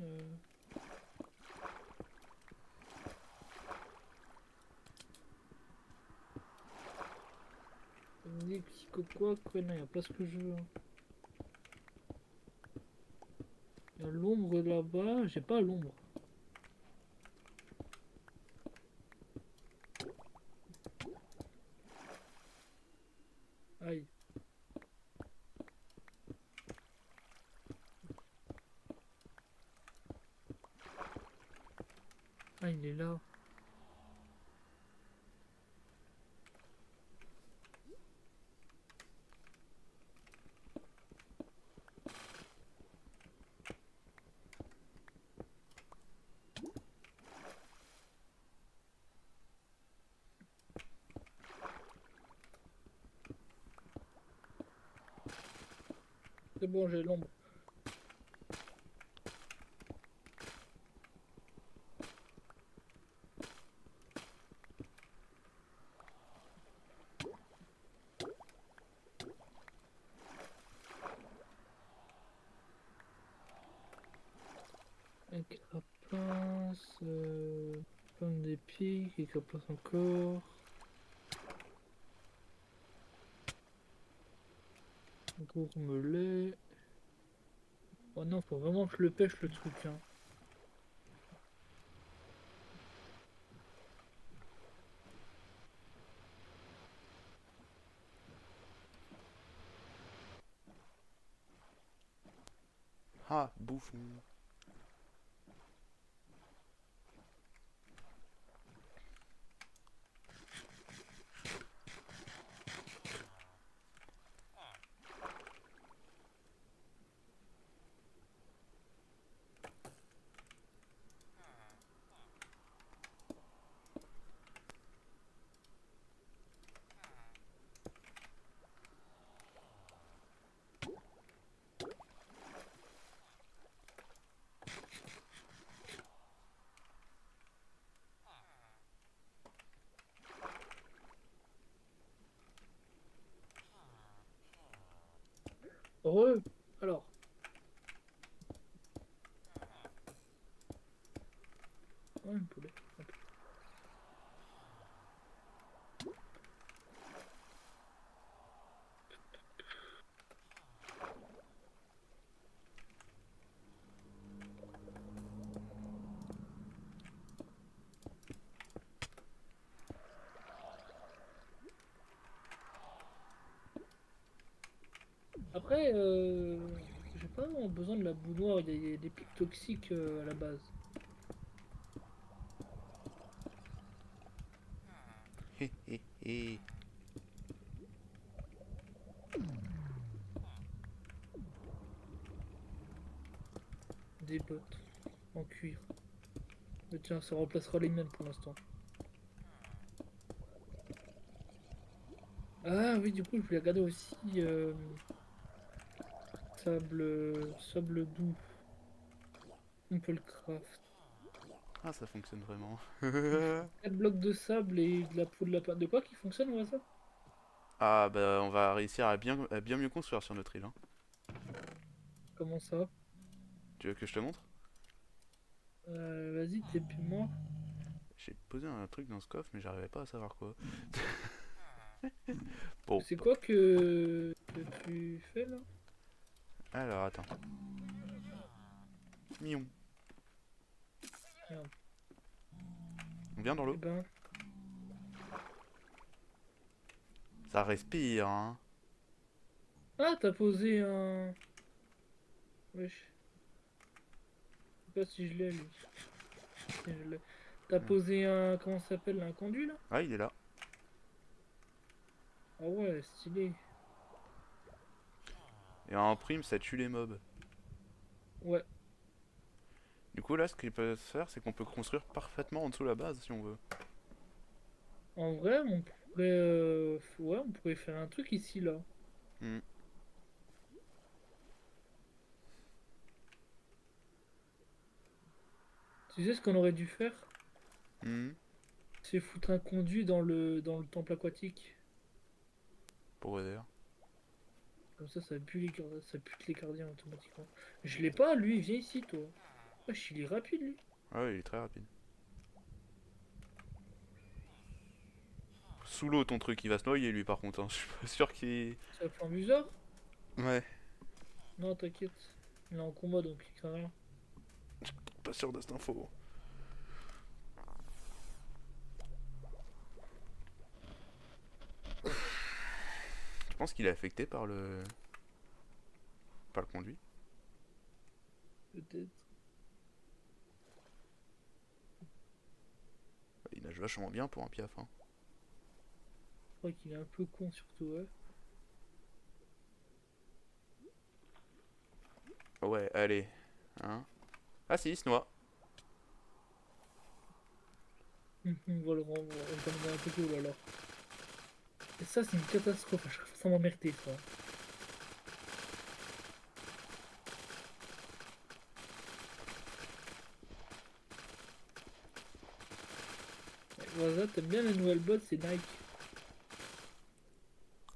Des petits quoi, non, il n'y a pas ce que je veux, hein. Il y a l'ombre là-bas, j'ai pas l'ombre. Aïe. Ah, il est là. C'est bon, j'ai l'ombre. magnifique. Et qu'en place encore. Gourmelet. Oh non, faut vraiment que je le pêche le truc, hein. Ah, bouffon. Heureux. Alors. Oh, un poulet. Ok. Après, j'ai pas vraiment besoin de la boue noire. Il y a des pics toxiques à la base. Hé hé hé. Des bottes en cuir. Mais tiens, ça remplacera les miennes pour l'instant. Ah oui, du coup, je voulais regarder aussi sable doux. On peut le craft. Ah, ça fonctionne vraiment. Il faut 4 blocs de sable et de la peau de lapin. De quoi qui fonctionne, ouais, ça? Ah, bah, on va réussir à bien mieux construire sur notre île, hein. Comment ça? Tu veux que je te montre? Vas-y, t'es moi. J'ai posé un truc dans ce coffre, mais j'arrivais pas à savoir quoi. Bon, C'est quoi que tu fais là? alors attends. Mion. Merde. On vient dans Eh l'eau. ben. Ça respire, hein. Ah, t'as posé un. Wesh. Je sais pas si je l'ai lui. Si je l'ai. T'as posé un. Comment ça s'appelle? Un conduit là? Ah, il est là. Ah ouais, stylé. Et en prime, ça tue les mobs. Ouais. Du coup, là, ce qu'il peut se faire, c'est qu'on peut construire parfaitement en dessous de la base si on veut. En vrai, on pourrait. Ouais, on pourrait faire un truc ici là. Hmm. Tu sais ce qu'on aurait dû faire? Hmm. C'est foutre un conduit dans le temple aquatique. Pour aider. Comme ça pue ça pute les gardiens automatiquement. Je l'ai pas, lui, viens ici, toi. Wesh, il est rapide, lui. Ah ouais, il est très rapide. Sous l'eau, ton truc, il va se noyer, lui, par contre, hein. Je suis pas sûr qu'il... Ça fait un bizarre? Ouais, Non, t'inquiète. Il est en combat, donc il craint rien. pas sûr de cette info. Je pense qu'il est affecté par le conduit. Peut-être. Il nage vachement bien pour un piaf, hein. Je crois qu'il est un peu con, surtout, ouais. Ouais, allez. Hein. Ah si, il se noie. On va le rendre, on va le rendre un peu cool, alors. Et ça, c'est une catastrophe. À chaque fois, ça m'emmerder, ça. Voilà, t'aimes bien les nouvelles bottes, c'est Nike.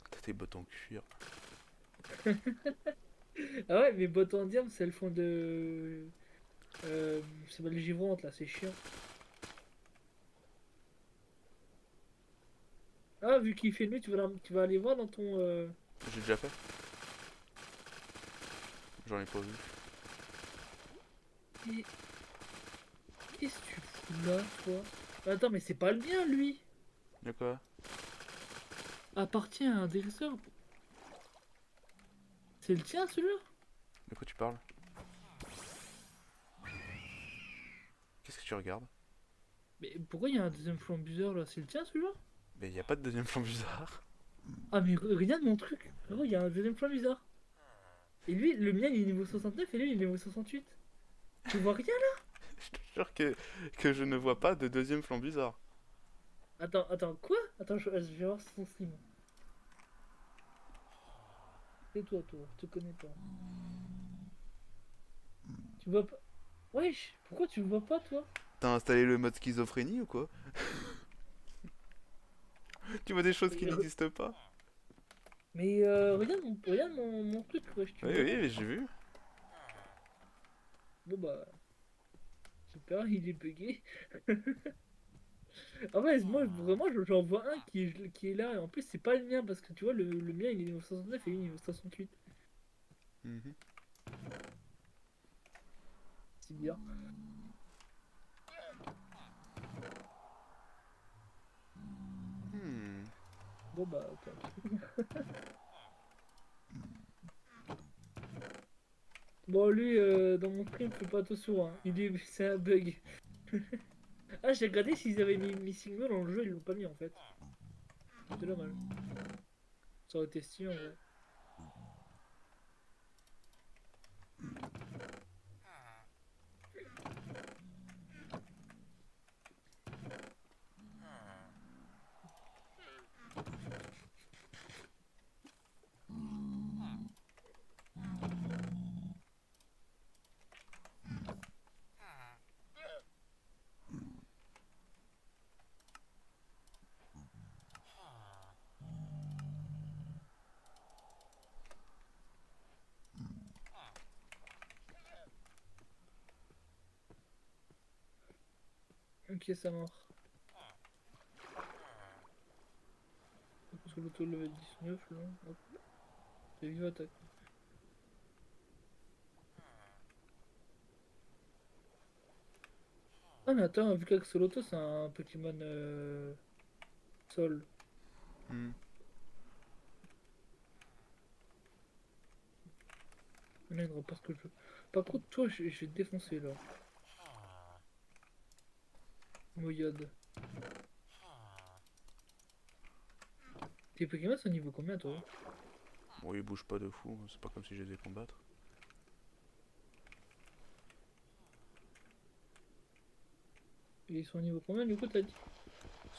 T'as tes bottes en cuir. Ah ouais, mes bottes en diamant, c'est elles font de. Ça s'appelle les givrantes, là, c'est chiant. Ah, vu qu'il fait nuit, tu vas aller voir dans ton. J'ai déjà fait. J'en ai pas vu. Et- Qu'est-ce que tu fous là, toi? Attends, mais c'est pas le mien, lui! De quoi? Appartient à un dresseur. C'est le tien, celui-là? De quoi tu parles? Qu'est-ce que tu regardes? Mais pourquoi il y a un deuxième flambuseur là? C'est le tien, celui-là? Mais y a pas de deuxième plan bizarre. Ah, mais regarde mon truc! Frérot, il y a un deuxième flambuseur. Et lui, le mien, il est niveau 69 et lui, il est niveau 68. Tu vois rien là? Je te jure que je ne vois pas de deuxième flanc bizarre. Attends, quoi? Attends, je vais voir son stream. C'est toi, je te connais pas. Tu vois pas? Wesh, pourquoi tu le vois pas, toi? T'as installé le mode schizophrénie ou quoi? Tu vois des choses qui Mais, n'existent pas? regarde mon truc, wesh, tu Oui, le vois oui, pas? mais j'ai vu. Bon bah, super, il est bugué. En fait, moi, vraiment, j'en vois un qui est là. Et en plus, c'est pas le mien parce que tu vois, le mien, il est niveau 69 et lui, il est niveau 68. Mhm. C'est bien. Hmm. Bon bah, tant pis. Bon, lui, dans mon stream, fais pas attention, hein. C'est un bug. Ah, j'ai regardé s'ils avaient mis Missing No dans le jeu, ils l'ont pas mis en fait. C'est dommage. Ça aurait été stylé en vrai. Ok, ça marche. Sur l'auto level 19 là. Hop, c'est vive attaque. Ah, mais attends, vu qu'Axolotl c'est un Pokémon sol. Hmm. Là, il ne pas ce que je veux. Par contre, toi, je vais te défoncer là. Moyode. Tes Pokémon sont niveau combien toi? Bon, ils bougent pas de fou, c'est pas comme si je les ai combattre. Ils sont niveau combien du coup t'as dit?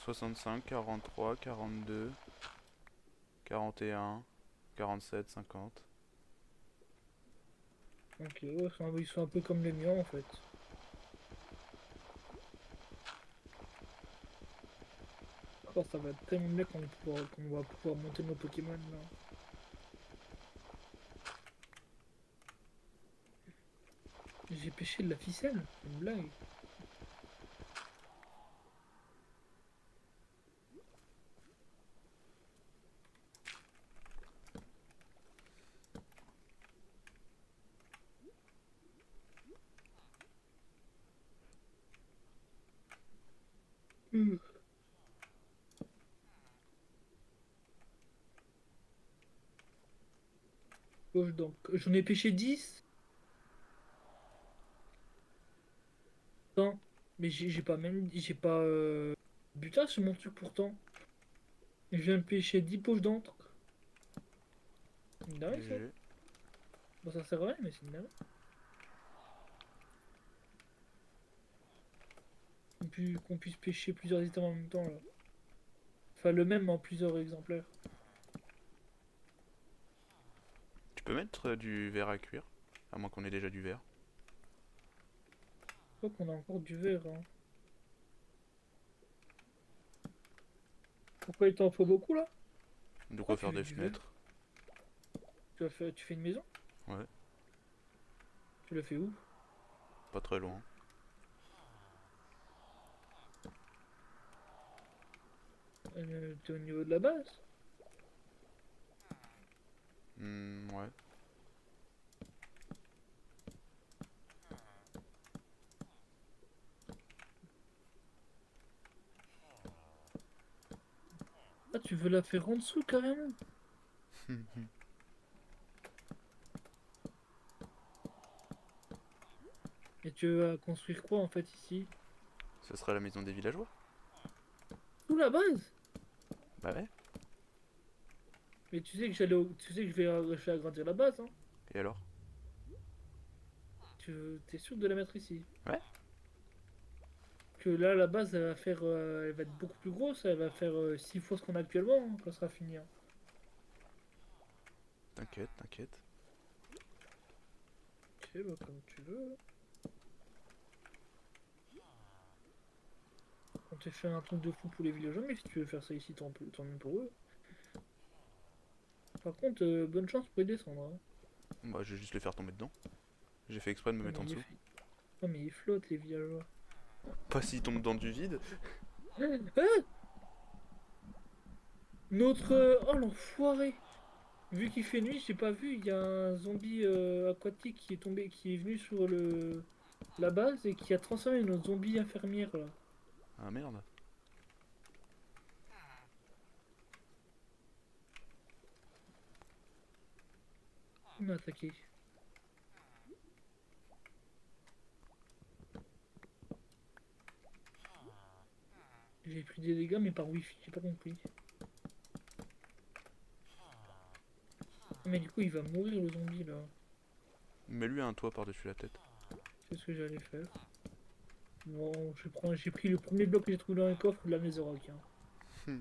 65, 43, 42, 41, 47, 50. Ok, ouais, ils sont un peu comme les miens en fait. Oh, ça va être tellement bien qu'on va pouvoir monter nos Pokémon là. J'ai pêché de la ficelle, c'est une blague. Hmm. Donc, j'en ai pêché 10. Non, mais j'ai pas butin sur mon truc pourtant. Je viens de pêcher 10 poches d'encre. C'est une dingue ça. GG. Bon, ça sert à rien, mais c'est une dingue. Qu'on puisse pêcher plusieurs items en même temps là. Enfin, le même en plusieurs exemplaires. Tu peux mettre du verre à cuire, à moins qu'on ait déjà du verre. Je crois qu'on a encore du verre, hein. Pourquoi il t'en faut beaucoup là? De Pourquoi quoi tu faire veux des du verre? fenêtres. Tu fais une maison? Ouais, Tu l'as fait où? pas très loin. T'es au niveau de la base. Ouais. Ah, tu veux la faire en dessous carrément? Et tu vas construire quoi en fait ici? Ce sera la maison des villageois. Sous la base? Bah ouais. Mais tu sais que tu sais que je vais agrandir la base, hein? Et alors? T'es sûr de la mettre ici? Ouais. Que là, la base, elle va faire, elle va être beaucoup plus grosse, elle va faire 6 fois ce qu'on a actuellement hein, quand ça sera fini, hein. T'inquiète, t'inquiète. Ok, bah comme tu veux. On t'a fait un truc de fou pour les villageois, mais si tu veux faire ça ici, tant mieux pour eux. Par contre, bonne chance pour y descendre, hein. Bah je vais juste les faire tomber dedans. J'ai fait exprès de me Non mettre mais, en dessous. non, mais ils flottent les villageois. Pas s'ils tombent dans du vide. Ah, notre... oh l'enfoiré! Vu qu'il fait nuit, j'ai pas vu, il y a un zombie aquatique qui est tombé, qui est venu sur la base et qui a transformé notre zombie infirmière là. Ah merde. Il m'a attaqué. J'ai pris des dégâts, mais par wifi, j'ai pas compris. Mais du coup, il va mourir le zombie là. Mets-lui un toit par-dessus la tête. C'est ce que j'allais faire. Bon, j'ai pris le premier bloc que j'ai trouvé dans les coffres de la Netherrack, hein. Hmm.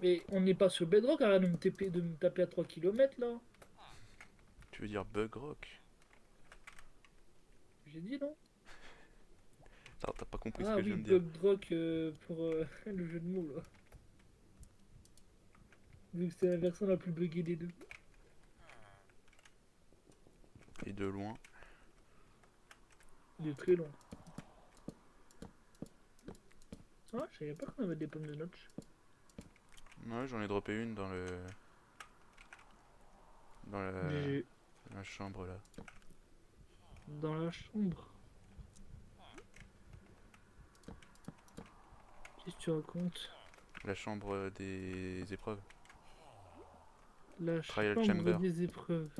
Mais on n'est pas sur Bedrock, arrête de me taper à 3 km là. Tu veux dire bug rock? J'ai dit non? Ah, t'as pas compris ce Ah que je oui, viens de dire. Bedrock pour le jeu de mots là. Vu que c'est la version la plus buggée des deux. Et de loin. Il est très long. Ah, je savais pas qu'on avait des pommes de notch. Ouais, j'en ai droppé une dans le. Dans GG. la chambre là. Dans la chambre. Qu'est-ce que tu racontes? La chambre des épreuves. La Trial chambre chamber. des épreuves.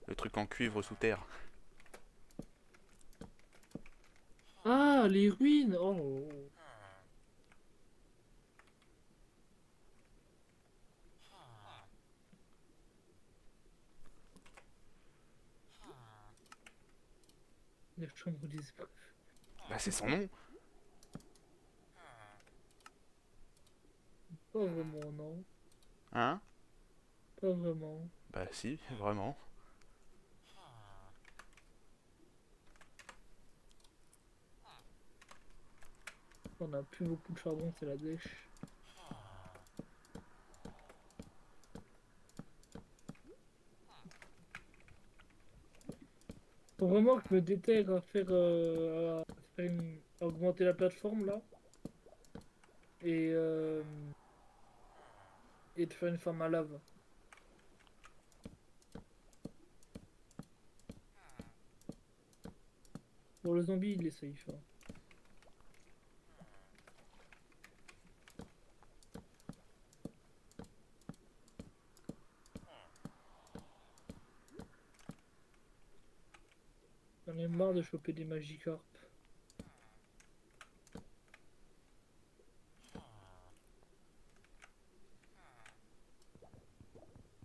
Le truc en cuivre sous terre. Ah, les ruines! Oh! La chambre des épreuves. Bah c'est son nom. Pas vraiment, non. Hein? Pas vraiment. Bah si, vraiment. On a plus beaucoup de charbon, c'est la dèche. Faut vraiment que je me déterre à augmenter la plateforme là et, euh, et de faire une ferme à lave. Bon, le zombie il est safe, hein. J'en ai marre de choper des Magikarp.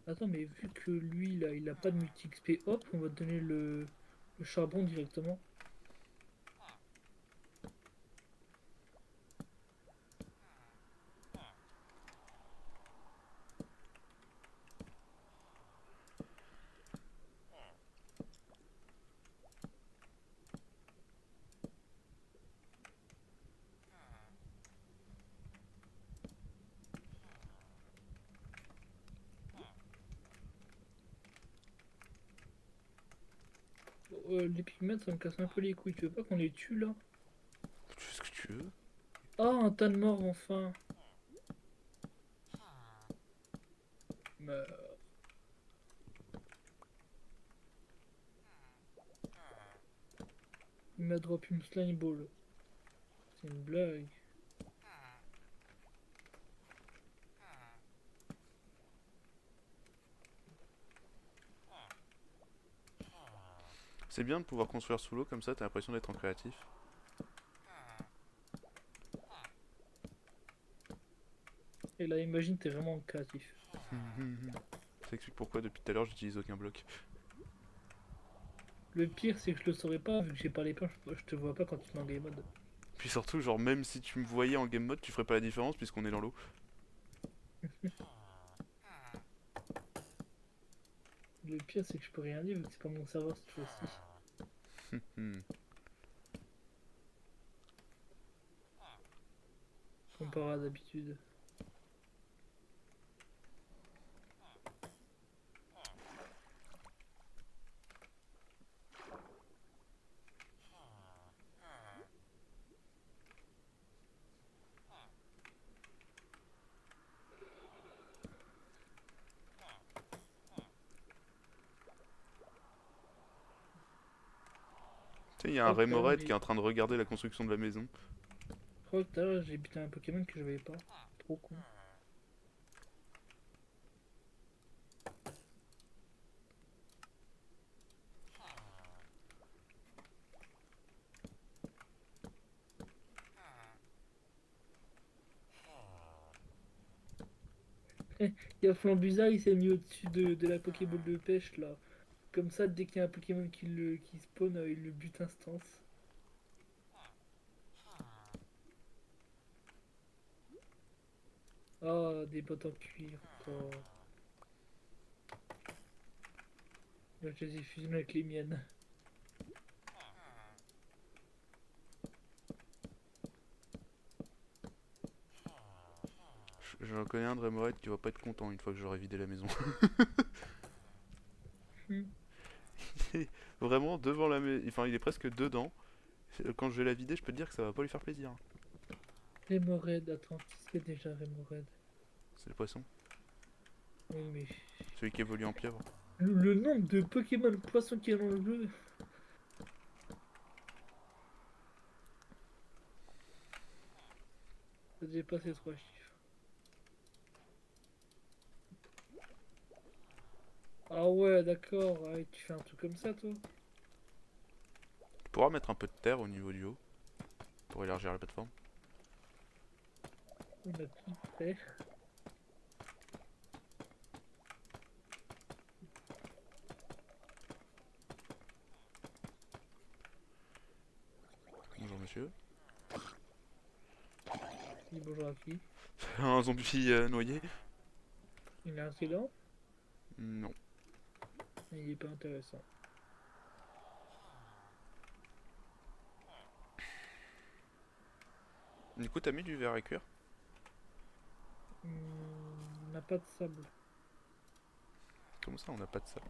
Attends, mais vu que lui là il a pas de multi-XP, hop, on va te donner le charbon directement. Les pigments ça me casse un peu les couilles, tu veux pas qu'on les tue là? Tu fais ce que tu veux. Oh, un tas de morts enfin. Mais, il m'a drop une slime ball. C'est une blague. C'est bien de pouvoir construire sous l'eau comme ça, t'as l'impression d'être en créatif. Et là, imagine, t'es vraiment créatif. Ça explique pourquoi depuis tout à l'heure j'utilise aucun bloc. Le pire, c'est que je le saurais pas, vu que j'ai pas les planches, je te vois pas quand tu mets en game mode. Puis surtout, genre, même si tu me voyais en game mode, tu ferais pas la différence puisqu'on est dans l'eau. Le pire, c'est que je peux rien dire, vu que c'est pas mon serveur cette fois-ci. Comparé à d'habitude. Tu sais, il y Je a un crois que tout à l'heure, Remoraid qui est en train de regarder la construction de la maison. j'ai buté un Pokémon que je voyais pas. Trop con. Il y a Flambuza, il s'est mis au-dessus de la Pokéball de pêche là. Comme ça, dès qu'il y a un Pokémon qui spawn, il le bute instance. Ah, des bottes en cuir encore. Là, je les ai fusionnés avec les miennes. J'en connais un de Remoraid qui va pas être content une fois que j'aurai vidé la maison. Hmm. Vraiment devant la maison. Enfin, il est presque dedans. Quand je vais la vider, je peux te dire que ça va pas lui faire plaisir. Remoraid, attends, qu'est-ce qu'il y a déjà Remoraid? C'est le poisson. Oui, mais Celui qui évolue en pieuvre. le nombre de Pokémon poissons qu'il y a dans le jeu. Ça dépasse les 3 chiffres. Ah ouais, d'accord, ouais, tu fais un truc comme ça, toi? Tu pourras mettre un peu de terre au niveau du haut pour élargir la plateforme. On a tout fait. Bonjour monsieur. Dis bonjour à qui? Un zombie noyé. Il est insolent, Non. mais il est pas intéressant. Du coup, t'as mis du verre à cuire. On n'a pas de sable. Comment ça, on n'a pas de ça?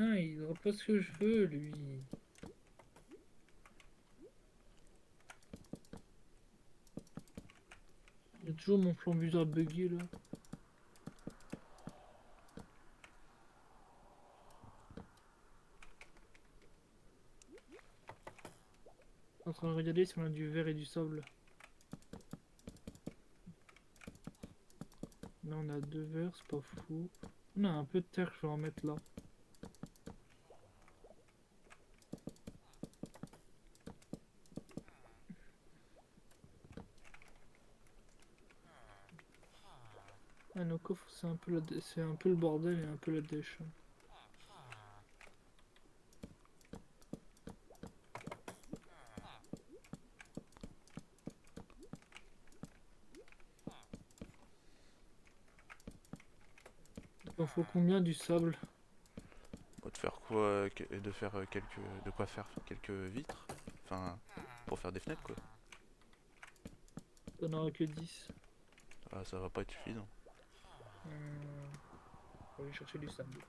Ah, il drop pas ce que je veux, lui. Il y a toujours mon flambuseur buggé, là. En train de regarder si on a du verre et du sable. Là, on a 2 verres, c'est pas fou. On a un peu de terre, je vais en mettre là. Ah, nos coffres, c'est un peu le bordel et un peu la dèche. Il en faut combien du sable? Bon, de faire quoi de faire quelques. De quoi faire quelques vitres. Enfin, pour faire des fenêtres quoi. T'en auras que 10. Ah, ça va pas être suffisant. On va aller chercher du sable.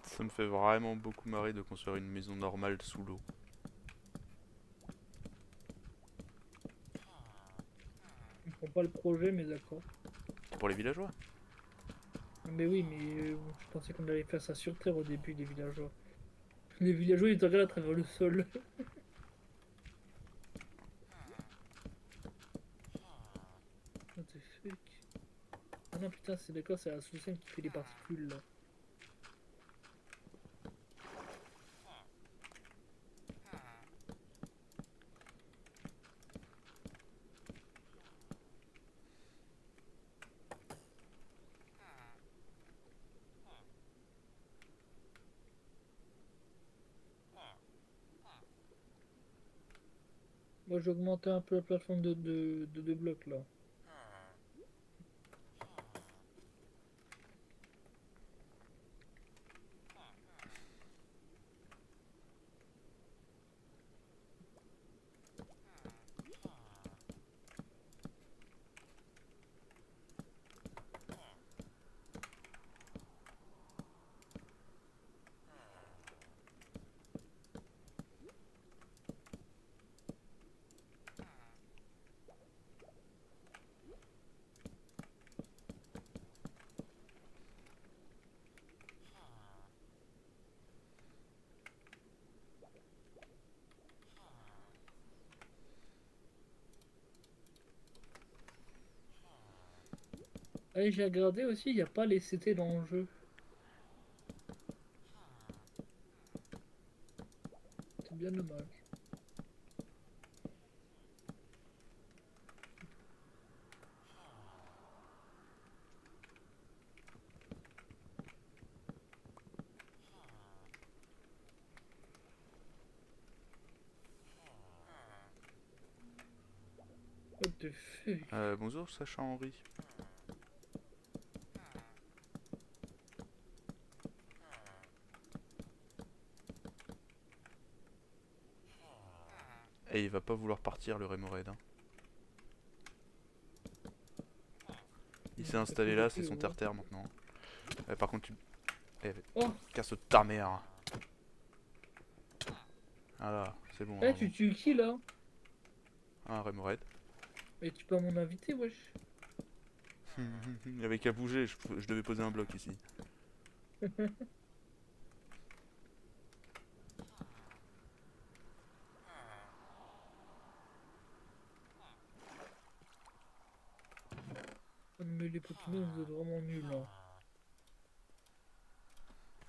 Ça me fait vraiment beaucoup marrer de construire une maison normale sous l'eau. Je comprends pas le projet, mais d'accord. C'est pour les villageois. Mais oui, mais je pensais qu'on allait faire ça sur Terre au début des villageois. Les villageois, ils te regardent à travers le sol. What the fuck? Ah non, putain, c'est d'accord, c'est la solution qui fait les particules là. Moi, j'ai augmenté un peu la plateforme de 2 blocs là. Allez, j'ai regardé aussi, il n'y a pas les CT dans le jeu. C'est bien dommage. What the fuck? Bonjour, Sacha Henry. Et il va pas vouloir partir, le Rémorède. Hein. Il s'est On fait installé là, c'est provoquer, son ouais. terre-terre maintenant. Par contre, tu. Eh, Oh! casse ta mère. Voilà, c'est bon. Eh, tu tues qui là? Un Rémorède. Mais tu peux mon invité, wesh. Il avait qu'à bouger, je devais poser un bloc ici. Mais les Pokémon, vous êtes vraiment nuls là.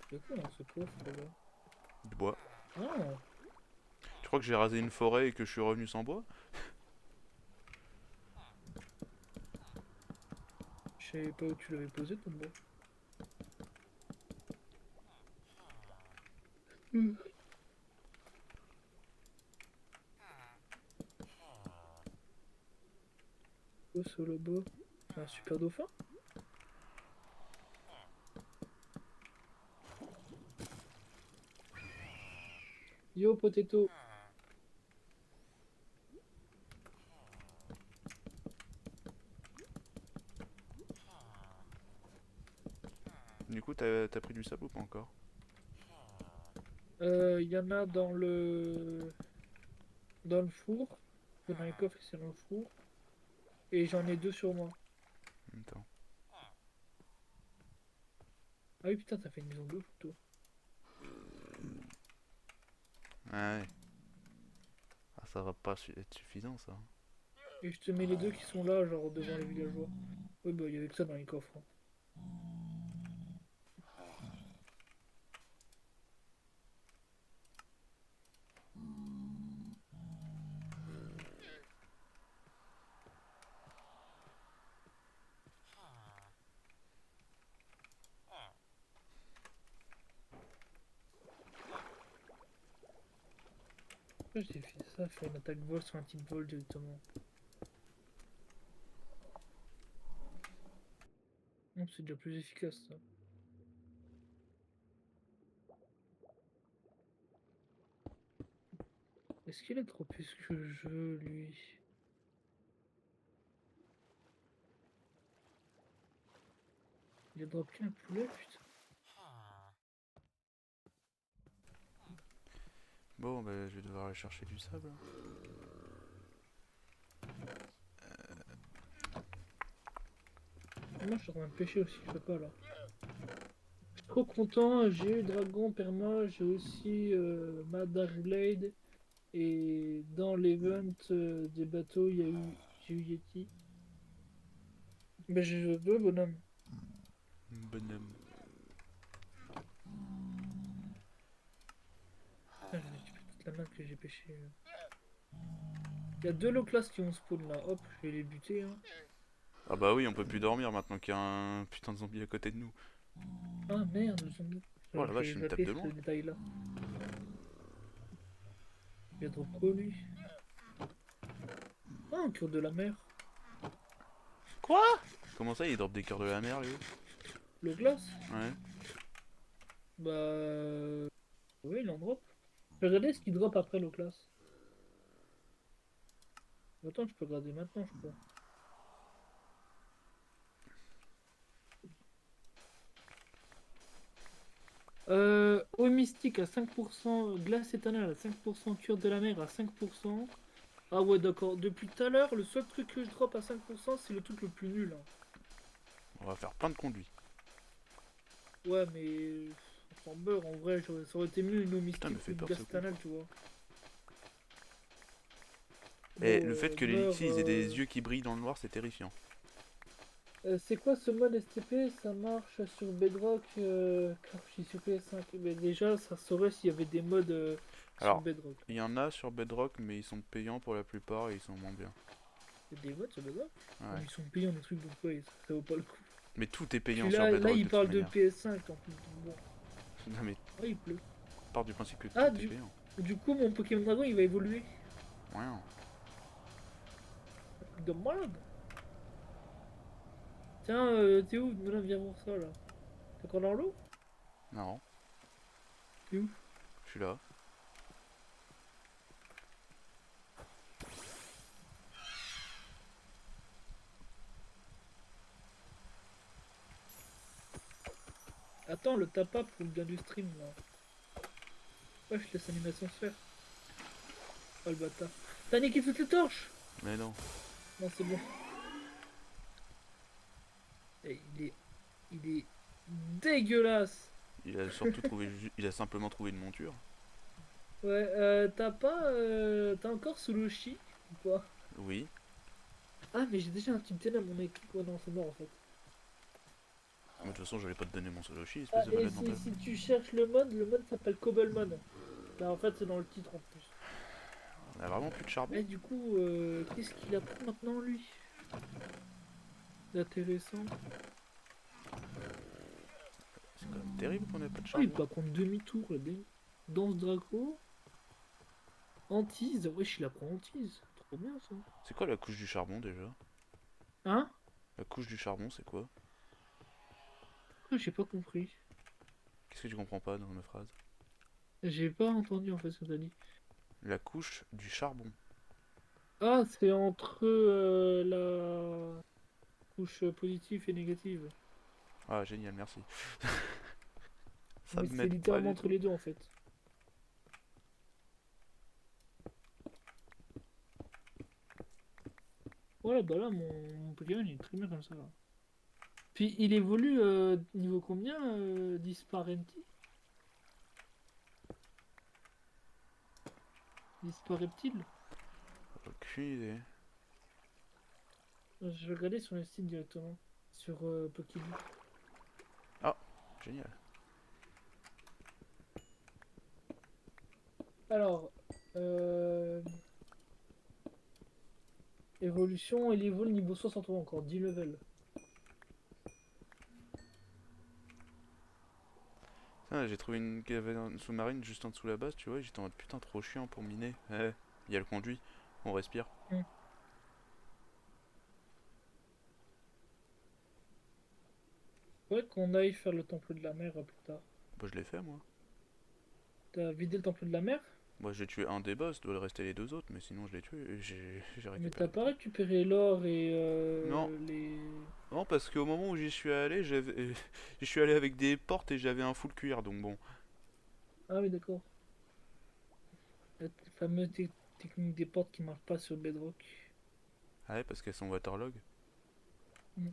C'est quoi dans ce coffre là? Du bois. Ah! Tu crois que j'ai rasé une forêt et que je suis revenu sans bois? Je savais pas où tu l'avais posé ton bois. Oh, ce là-bas. C'est un super dauphin? Yo, potato! Du coup, t'as pris du sable ou pas encore? Il y en a dans le four. Dans les coffres, c'est dans le four. Et j'en ai 2 sur moi. Attends. Ah oui, putain, t'as fait une maison de fou, toi. Ah ouais. Ah, ça va pas être suffisant ça. Et je te mets les 2 qui sont là, genre devant les villageois. Oui, bah, il y avait que ça dans les coffres. Hein. Pourquoi j'ai fait ça? Faire une attaque vol sur un type vol directement. Non, c'est déjà plus efficace, ça. Est-ce qu'il a droppé ce que je veux, lui? Il a droppé un poulet, putain. Bon, bah, je vais devoir aller chercher du sable. Moi, je suis en train de pêcher aussi, je peux pas là. Je suis trop content, j'ai eu Dragon Perma, j'ai aussi Madar Glade. Et dans l'event des bateaux, j'ai eu Yeti. Ben, je veux, bonhomme. Bonhomme. Putain, j'ai récupéré toute la main que j'ai pêché. Il y a deux low class qui ont spawn là. Hop, je vais les buter. Hein. Ah bah oui, on peut plus dormir maintenant qu'il y a un putain de zombie à côté de nous. Ah merde, le zombie. Oh la vache, J'ai il me tape zappé de ce loin. détail là. Il y a trop quoi lui? Ah, un cœur de la mer. Quoi? Comment ça, il drop des cœurs de la mer, lui? Low class? Ouais. Bah. Oui, il en drop. Je vais regarder ce qu'il drop après low class. Attends, je peux regarder maintenant, je crois. Eau mystique à 5%, glace éternelle à 5%, cure de la mer à 5%. Ah ouais, d'accord. Depuis tout à l'heure, le seul truc que je drop à 5%, c'est le truc le plus nul. Hein. On va faire plein de conduits. Ouais, mais on s'en beurre. En vrai, ça aurait été mieux une eau Putain, il me mystique ou fait une peur ce glace coup. éternelle, tu vois. Et Bon, le fait que beurre. l'élixir ils aient des yeux qui brillent dans le noir, c'est terrifiant. C'est quoi ce mode STP? Ça marche sur Bedrock, car je suis sur PS5. Mais déjà, ça saurait s'il y avait des modes sur Alors, Bedrock. il y en a sur Bedrock, mais ils sont payants pour la plupart et ils sont moins bien. Il y a des modes sur Bedrock? Non, Ouais. mais ils sont payants des trucs, donc ouais, ça vaut pas le coup. Mais tout est payant Puis sur là, Bedrock il de toute parle de manière. PS5 en plus, donc bon. Non mais Ouais, il pleut. part du principe que tout Ah, est payant. du coup, mon Pokémon Dragon, il va évoluer. Ouais. Un truc de malade. Tiens, t'es où? Maintenant, viens voir ça, là. T'es encore dans l'eau? Non, T'es où? je suis là. Attends, le tape pas pour le bien du stream, là. Ouais, je laisse l'animation se faire. Oh, le bâtard. T'as niqué toutes les torches! Mais non. Non, c'est bon. Eh, il est dégueulasse. Il a simplement trouvé une monture. Ouais, t'as encore Sulushi ou pas? Oui. Ah, mais j'ai déjà un petit item à mon équipe. Ouais, non, c'est mort en fait. Mais de toute façon, j'allais pas te donner mon solushi, Ah, espèce de et malade mental. si tu cherches le mode s'appelle Cobblemon. Là, en fait, c'est dans le titre en plus. On a vraiment plus de charbon? Et du coup, qu'est-ce qu'il apprend maintenant, lui? D'intéressant. C'est quand même terrible qu'on ait pas de Ah, il charbon. peut apprendre demi-tour, le Danse Draco. Hantise. Wesh, il apprend Hantise. Trop bien, ça. C'est quoi la couche du charbon déjà? Hein? La couche du charbon, c'est quoi? Ah, j'ai pas compris. Qu'est-ce que tu comprends pas dans ma phrase? J'ai pas entendu, en fait, ce que t'as dit. La couche du charbon. Ah, c'est entre la couche positive et négative. Ah, génial, merci. Ça Mais c'est m'aide pas littéralement du entre tout. les deux, en fait. Voilà, bah là, mon Pokémon, il est très bien comme ça, là. Puis, il évolue niveau combien, Disparenti? Dispareptile? Aucune idée. Je vais regarder sur le site directement. Sur Pokédex. Ah, génial. Alors, évolution, il évolue niveau 63 encore, 10 levels. Ah, j'ai trouvé une caverne sous-marine juste en dessous de la base, tu vois, et j'étais en mode putain trop chiant pour miner. Eh, il y a le conduit, on respire. Hmm. Faudrait qu'on aille faire le temple de la mer plus tard. Bah je l'ai fait moi. T'as vidé le temple de la mer? Moi j'ai tué un des boss, doit rester les deux autres, mais sinon je l'ai tué et j'ai Mais t'as récupéré pas tout. récupéré l'or et Non, les... non parce qu'au moment où j'y suis allé, j'y suis allé avec des portes et j'avais un full cuir, donc bon. Ah oui, d'accord. La fameuse technique des portes qui marche pas sur Bedrock. Ah ouais, parce qu'elles sont waterlog. Mm.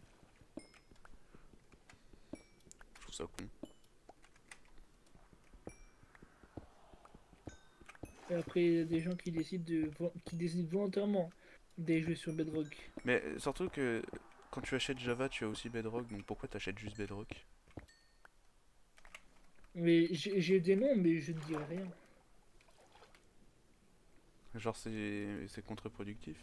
Je trouve ça con. Et après, il y a des gens qui décident qui décident volontairement d'aller jouer sur Bedrock. Mais surtout que quand tu achètes Java, tu as aussi Bedrock, donc pourquoi t'achètes juste Bedrock? Mais j'ai des noms, mais je ne dirai rien. Genre c'est contre-productif.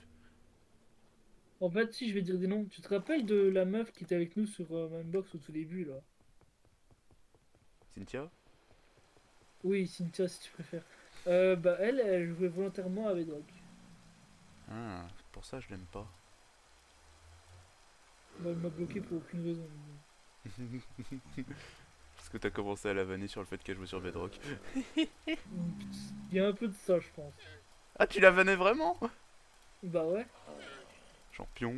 En fait, si je vais dire des noms, tu te rappelles de la meuf qui était avec nous sur Manbox au tout début là? Cynthia? Oui, Cynthia, si tu préfères. Bah elle jouait volontairement à Bedrock. Ah, pour ça je l'aime pas. Bah, elle m'a bloqué pour aucune raison. Parce que t'as commencé à la vanner sur le fait qu'elle jouait sur Bedrock. Il y a un peu de ça, je pense. Ah, tu la vannais vraiment? Bah ouais. Champion.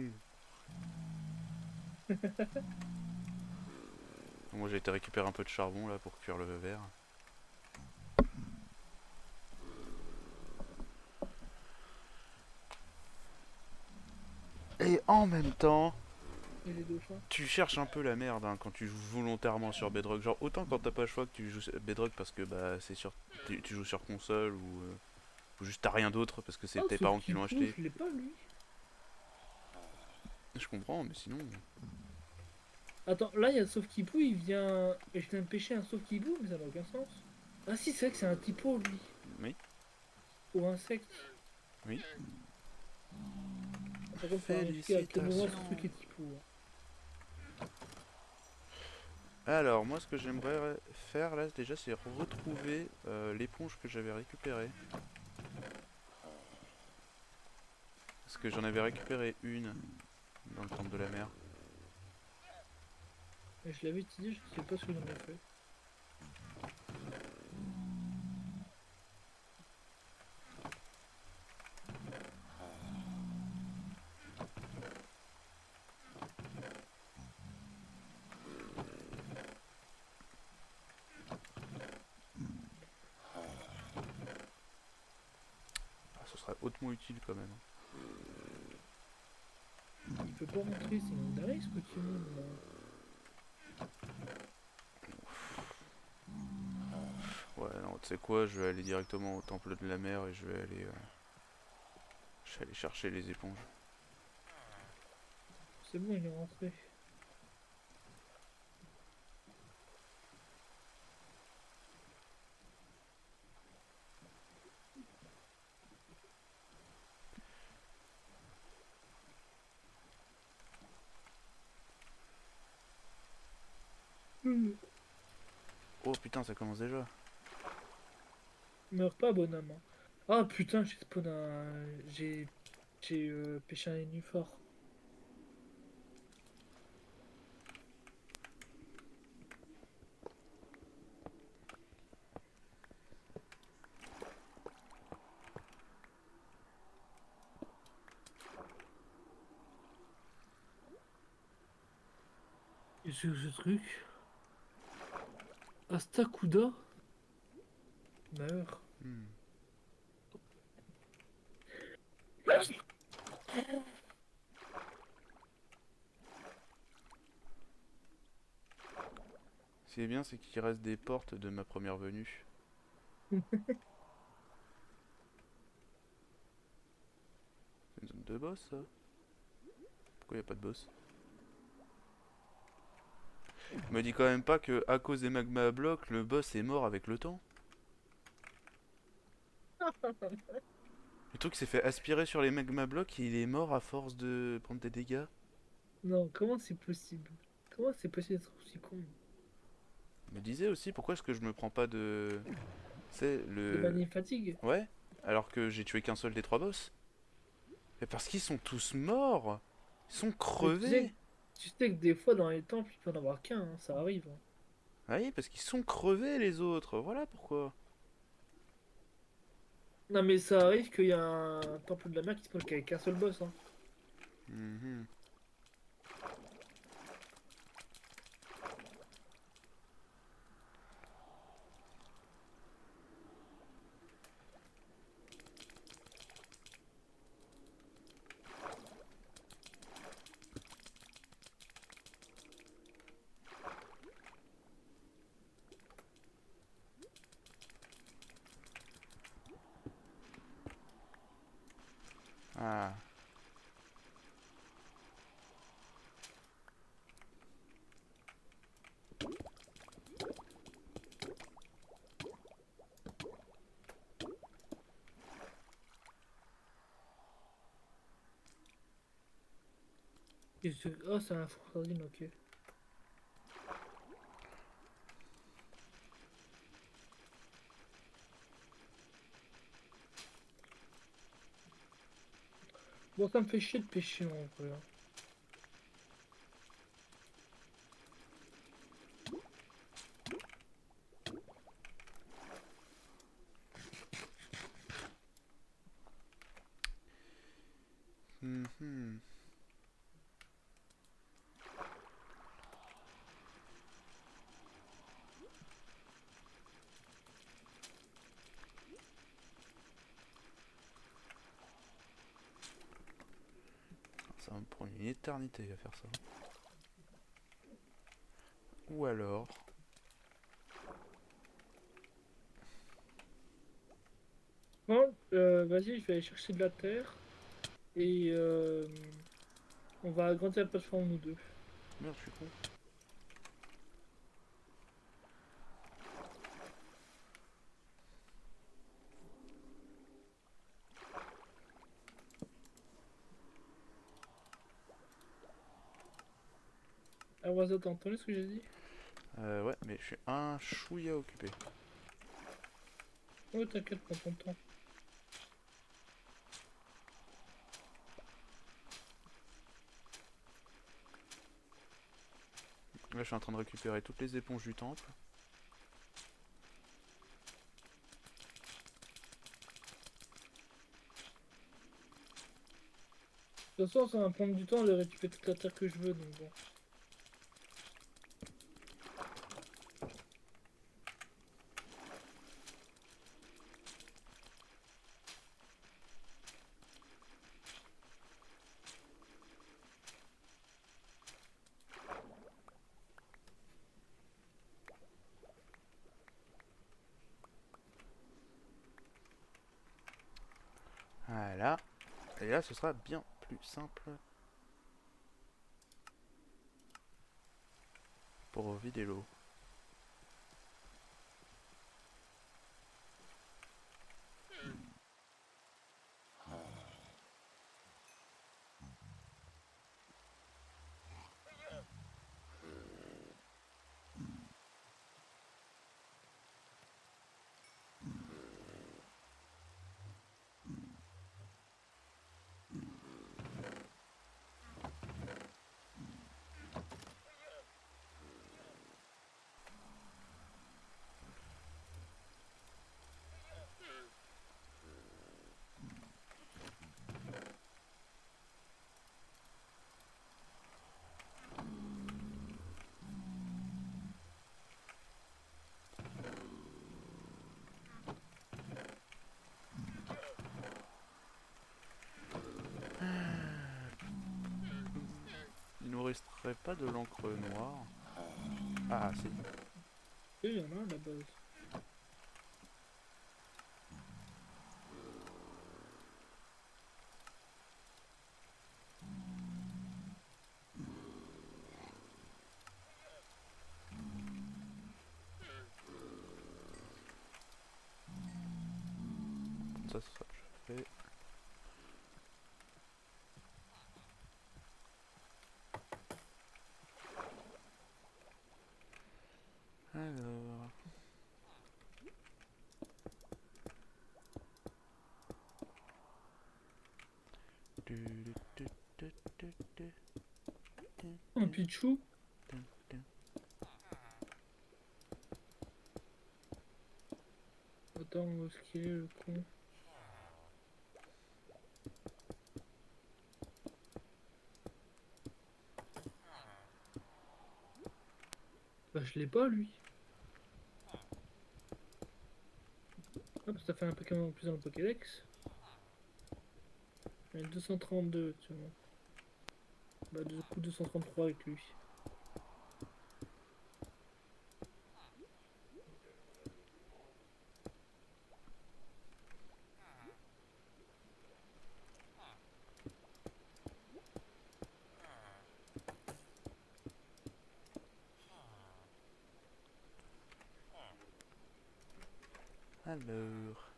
Moi j'ai été récupérer un peu de charbon là pour cuire le verre. Et en même temps, Et les dauphins. tu cherches un peu la merde hein, quand tu joues volontairement sur Bedrock. Genre autant quand t'as pas le choix que tu joues sur Bedrock parce que bah c'est sur tu joues sur console ou juste t'as rien d'autre parce que c'est Ah, tes sauf parents qui qu'il l'ont pousse, acheté. je l'ai pas lui. Je comprends, mais sinon. Attends, là il y a Sauf Kipou, il vient. Et je viens de pêcher un Sauf Kipou, mais ça n'a aucun sens. Ah si, c'est vrai que c'est un typo lui. Oui, Ou insecte. oui. Par contre, faut vérifier à quel moment ce Félicitations. truc est typo, hein. Alors moi ce que j'aimerais faire là déjà c'est retrouver l'éponge que j'avais récupérée. Parce que j'en avais récupéré une dans le temple de la mer. Et je l'avais utilisé, je sais pas ce que j'en ai fait. Ah, ce serait hautement utile quand même. Il peut pas rentrer, c'est une dinguerie ce Pokémon là. Ouais, non, tu sais quoi, je vais aller directement au temple de la mer et je vais aller chercher les éponges. C'est bon, il est rentré. Oh putain, ça commence déjà. Meurs pas, bonhomme, hein. Ah putain, j'ai spawn un. J'ai pêché un nénuphar. Et ce truc. Astakuda meurt. Hmm. Ce qui est bien, c'est qu'il reste des portes de ma première venue. C'est une zone de boss ça? Pourquoi y a pas de boss? Me dis quand même pas que à cause des magma blocs, le boss est mort avec le temps. Le truc s'est fait aspirer sur les magma blocs et il est mort à force de prendre des dégâts. Non, comment c'est possible? Comment c'est possible d'être aussi con? Me disais aussi pourquoi est-ce que je me prends pas de. C'est De le. manière fatigue? Ouais? Alors que j'ai tué qu'un seul des trois boss. Mais parce qu'ils sont tous morts. Ils sont Mais crevés. tu sais que des fois dans les temples, il peut en avoir qu'un, hein, ça arrive, hein. Ah oui, parce qu'ils sont crevés les autres. Voilà pourquoi. Non, mais ça arrive qu'il y a un temple de la mer qui spawn qu'avec un seul boss. Hein. Mhm. Ah. Oh, c'est un four sardine, ok. Bon, ça me fait chier de pêcher en vrai. Hein. Mhm. Ça va me prendre une éternité à faire ça. Ou alors... Bon, vas-y, je vais aller chercher de la terre. Et on va agrandir la plateforme, nous deux. Merde, je suis con. Ah, Waza, t'as entendu ce que j'ai dit? Ouais, mais je suis un chouïa occupé. Oh, t'inquiète, prends ton temps. Là, je suis en train de récupérer toutes les éponges du temple. De toute façon, ça va me prendre du temps de récupérer toute la terre que je veux, donc bon. Voilà. Et là, ce sera bien plus simple pour vider l'eau. Il nous resterait pas de l'encre noire. Ah, si. Et il y en a un à la base. Ça sera déjà fait. Alors... Un Pichou? Attends, où est-ce qu'il est le con? je l'ai pas lui. Ah, parce que t'as fait un Pokémon en plus dans le Pokédex. J'en ai 232 actuellement. Bah, du coup, 233 avec lui. Alors.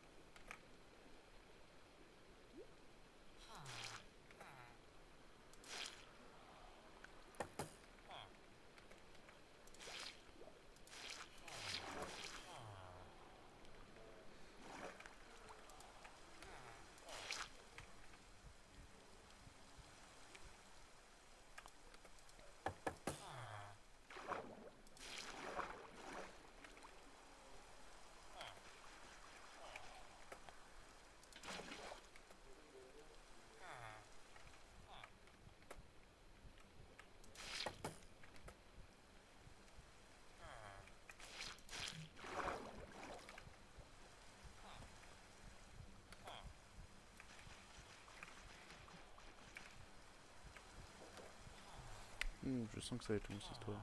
Je sens que ça va être long cette histoire.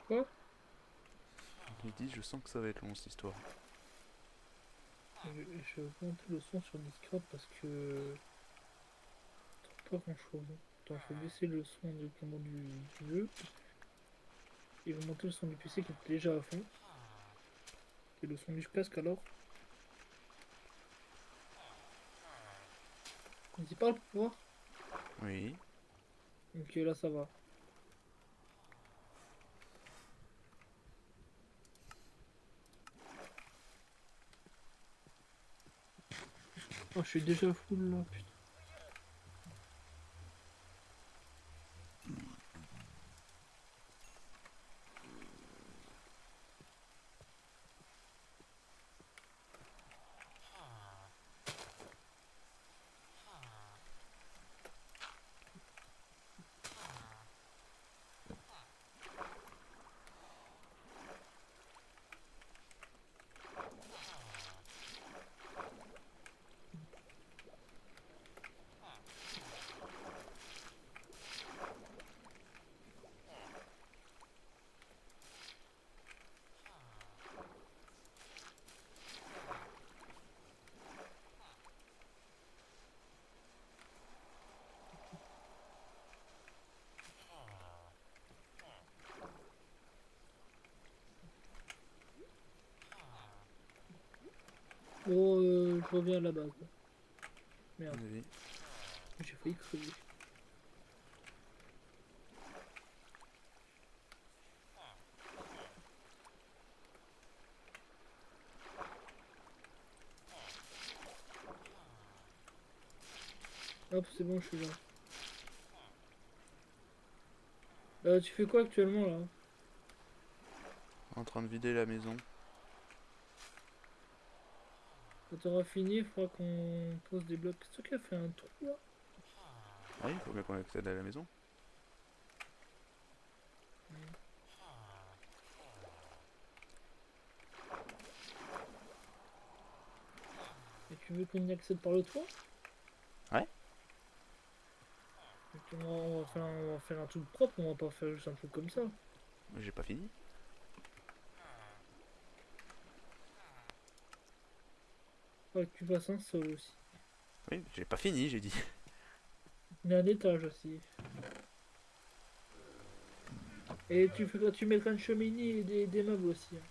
Quoi? Il dit, je sens que ça va être long cette histoire. Je vais augmenter le son sur Discord parce que. Pas grand chose. Attends, je vais baisser le son directement du jeu. Et je vais monter le son du PC qui est déjà à fond. Et le son du casque alors. On y parle pour voir. Oui. Ok, là ça va. Oh, je suis déjà full là, putain. Bon, je reviens à la base. Merde, Oui. j'ai failli crever. Hop, c'est bon, je suis là. Tu fais quoi actuellement là? En train de vider la maison. Quand t'auras fini, il faudra qu'on pose des blocs. C'est toi qui a fait un trou là? Oui, il faut bien qu'on accède à la maison. Et tu veux qu'on y accède par le toit? Ouais. Donc, on va faire un truc propre, on va pas faire juste un truc comme ça. J'ai pas fini. Faudra que tu fasses un sol aussi. Oui, j'ai pas fini, j'ai dit. Il y a un étage aussi. Et tu mettras une cheminée et des meubles aussi, hein.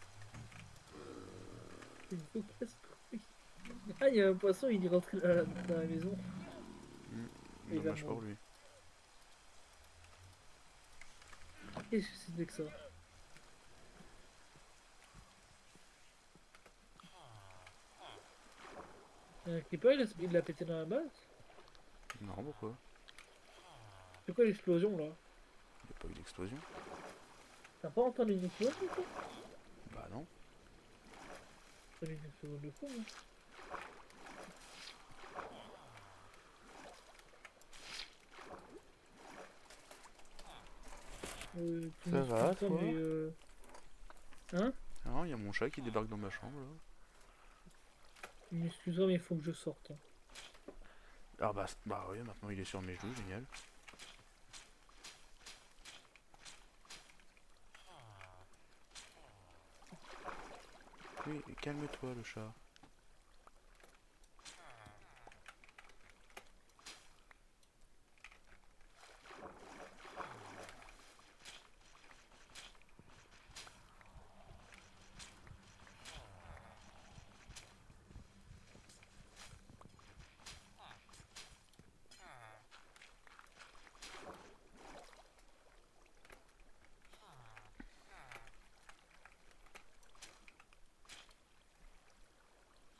Il faut casse-couille. Ah, il y a un poisson, il est rentré dans la maison. Et il va Dommage pour mourir. lui. Qu'est-ce que c'était que ça? Un creeper, il l'a pété dans la base? Non, pourquoi? C'est quoi l'explosion là? Il a pas eu d'explosion. T'as pas entendu une explosion toi? Bah non. T'as entendu une explosion de fou, hein. Tout le Ça monde se prend va, pas, toi? mais hein? Ah, il y a mon chat qui débarque dans ma chambre là. Tu m'excuseras, mais il faut que je sorte, hein. Ah bah, bah oui, maintenant il est sur mes genoux, génial. Oui, calme-toi le chat.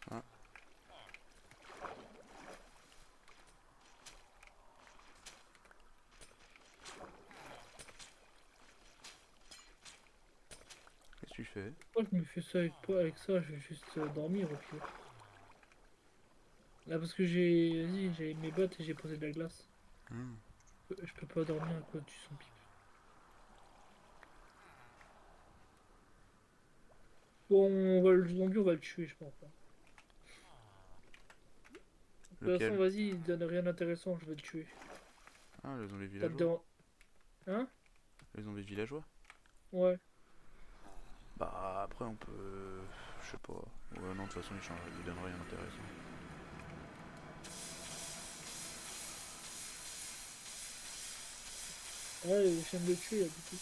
Ah, qu'est-ce que tu fais? Pourquoi je me fais ça avec toi? Avec ça, je vais juste dormir au pire. Là, parce que vas-y, j'ai mes bottes et j'ai posé de la glace. Hmm. Je peux pas dormir à cause du son pipi. Bon, le zombie, on va le tuer, je pense, hein. De toute façon, Lequel? vas-y, il donne rien d'intéressant, je vais le tuer. Ah, le zombie Ça te villageois. dérange? Hein? Les zombies villageois? Ouais. Bah après on peut... Je sais pas. Ouais non de toute façon il change, il donne rien d'intéressant. Ouais, j'aime le tuer, là, du coup.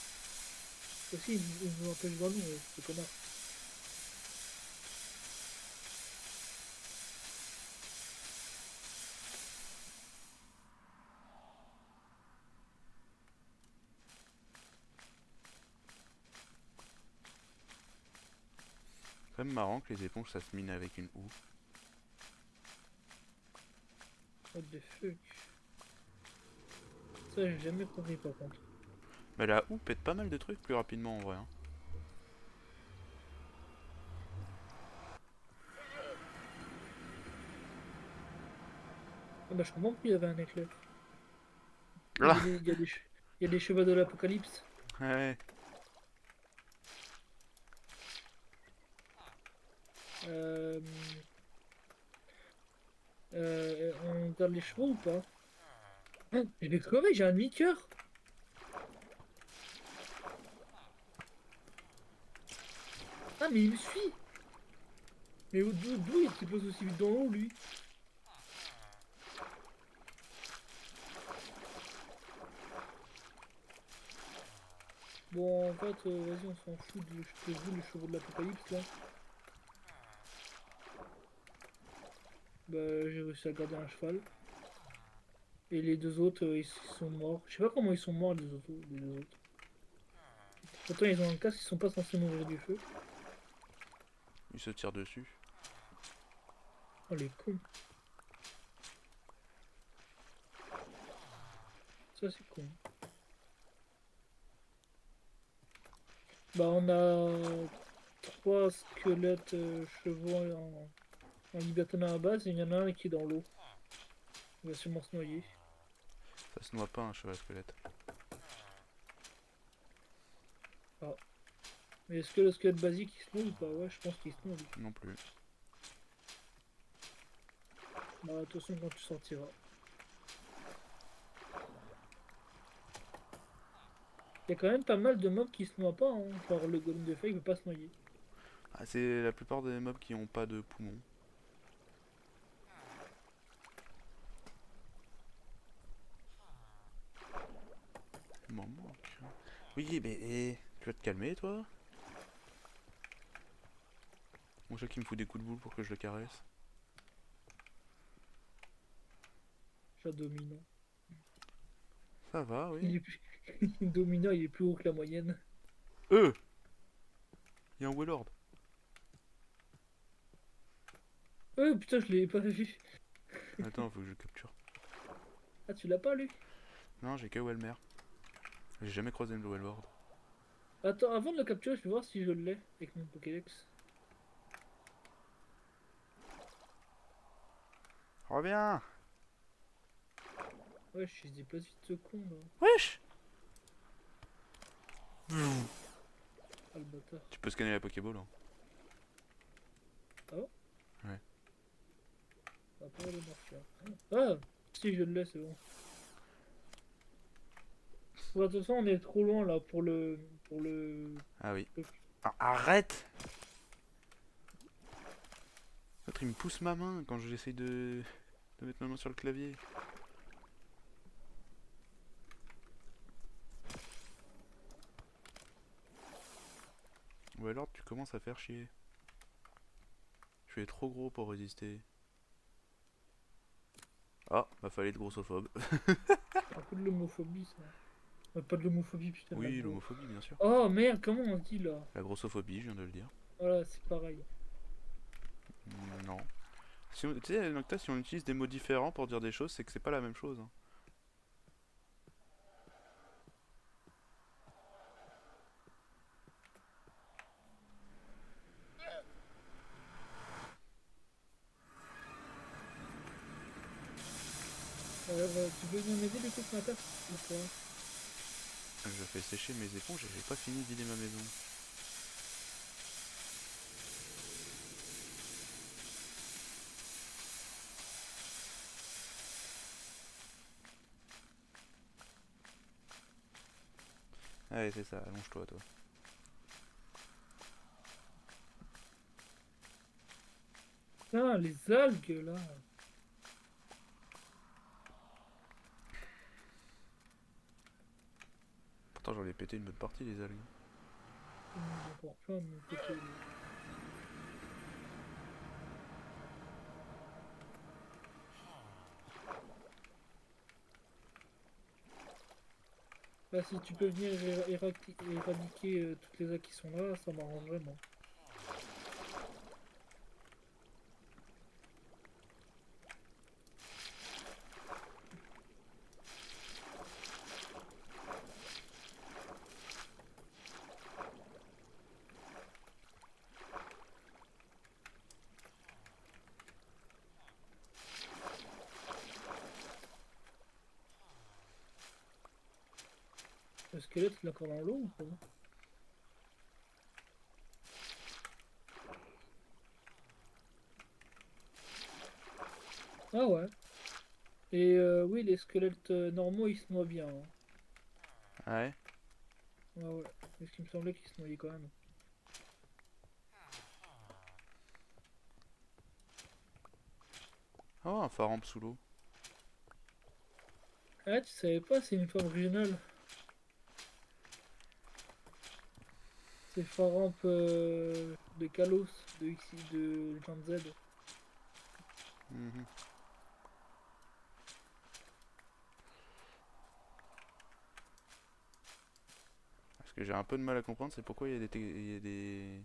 Aussi, il nous empêche de dormir, ce connard. C'est quand même marrant que les éponges ça se mine avec une houe. What the fuck? Ça, j'ai jamais compris, par contre. Mais la houe pète pas mal de trucs plus rapidement en vrai, hein. Ah bah, je comprends qu'il y avait un éclair. Ah Il y a des chevaux de l'apocalypse. ouais. Euh, on garde les chevaux ou pas? Ah, je vais crever, j'ai un demi-cœur. Ah, mais il me suit. Mais d'où il se pose aussi vite dans l'eau, lui? Bon, en fait, vas-y, on s'en fout de vous, les chevaux de l'apocalypse, là. Bah, j'ai réussi à garder un cheval. Et les deux autres, ils sont morts. Je sais pas comment ils sont morts, les deux autres. Pourtant, ils ont un casque, ils sont pas censés mourir du feu. Il se tire dessus. Oh, les cons. Ça, c'est con. Bah, on a trois squelettes chevaux en liberté dans la base, et il y en a un qui est dans l'eau. Il va sûrement se noyer. Ça se noie pas un cheval squelette. Ah. Mais est-ce que le squelette basique il se noie ou pas? Ouais, je pense qu'il se noie, lui. Non plus. Bah, attention quand tu sortiras. Il y a quand même pas mal de mobs qui se noient pas, hein. Genre le golem de feu, il peut pas se noyer. Ah, c'est la plupart des mobs qui ont pas de poumons. Il m'en manque. Oui mais tu vas te calmer toi? Mon chat qui me fout des coups de boule pour que je le caresse. Chat dominant. Ça va Il oui. est plus... dominant, il est plus haut que la moyenne. Euh Il y a un Wellord. Oh putain, je l'ai pas vu. Attends faut que je le capture. Ah, tu l'as pas, lui? Non j'ai que Wellmer. J'ai jamais croisé le Wellord. Attends, avant de le capturer, je vais voir si je l'ai avec mon Pokédex. Reviens. Ouais, je suis déplace vite ce con, là. Wesh. Ah, le bâtard. Tu peux scanner la Pokéball, hein. Ah bon? Ouais. Ça va pas aller marcher. Ah! Si, je le laisse, c'est bon. Ouais, de toute façon, on est trop loin là pour le. Pour le Ah oui. truc. Ah, arrête! L'autre il me pousse ma main quand j'essaye de mettre ma main sur le clavier. Ou alors tu commences à faire chier. Je suis trop gros pour résister. Ah, bah fallait être grossophobe. Un peu de l'homophobie, ça. Pas de l'homophobie, putain, de la Oui, gros. l'homophobie bien sûr. Oh merde, comment on dit là? La grossophobie, je viens de le dire. Voilà, c'est pareil. Non. Si tu sais, Nocta, si on utilise des mots différents pour dire des choses, c'est que c'est pas la même chose, hein. Tu peux venir m'aider du coup ce matin? Ou quoi? Je fais sécher mes éponges et j'ai pas fini de vider ma maison. Allez, c'est ça, allonge-toi, toi. Ah, les algues là. Pourtant, j'en ai pété une bonne partie, les algues. Encore plein de mon côté. Là, si tu peux venir éradiquer toutes les algues qui sont là, ça m'arrange vraiment. Le squelette, il est encore dans l'eau ou pas? Ah ouais. Et oui, les squelettes normaux, ils se noient bien, hein. Ah ouais? Ouais, ouais. Parce qu'il me semblait qu'ils se noyaient quand même. Oh, un phare sous l'eau. Ah, tu savais pas, c'est une forme régionale. C'est Faramp de Kalos, de X, de Gen Z. Mhm. Ce que j'ai un peu de mal à comprendre, c'est pourquoi il y a il y a des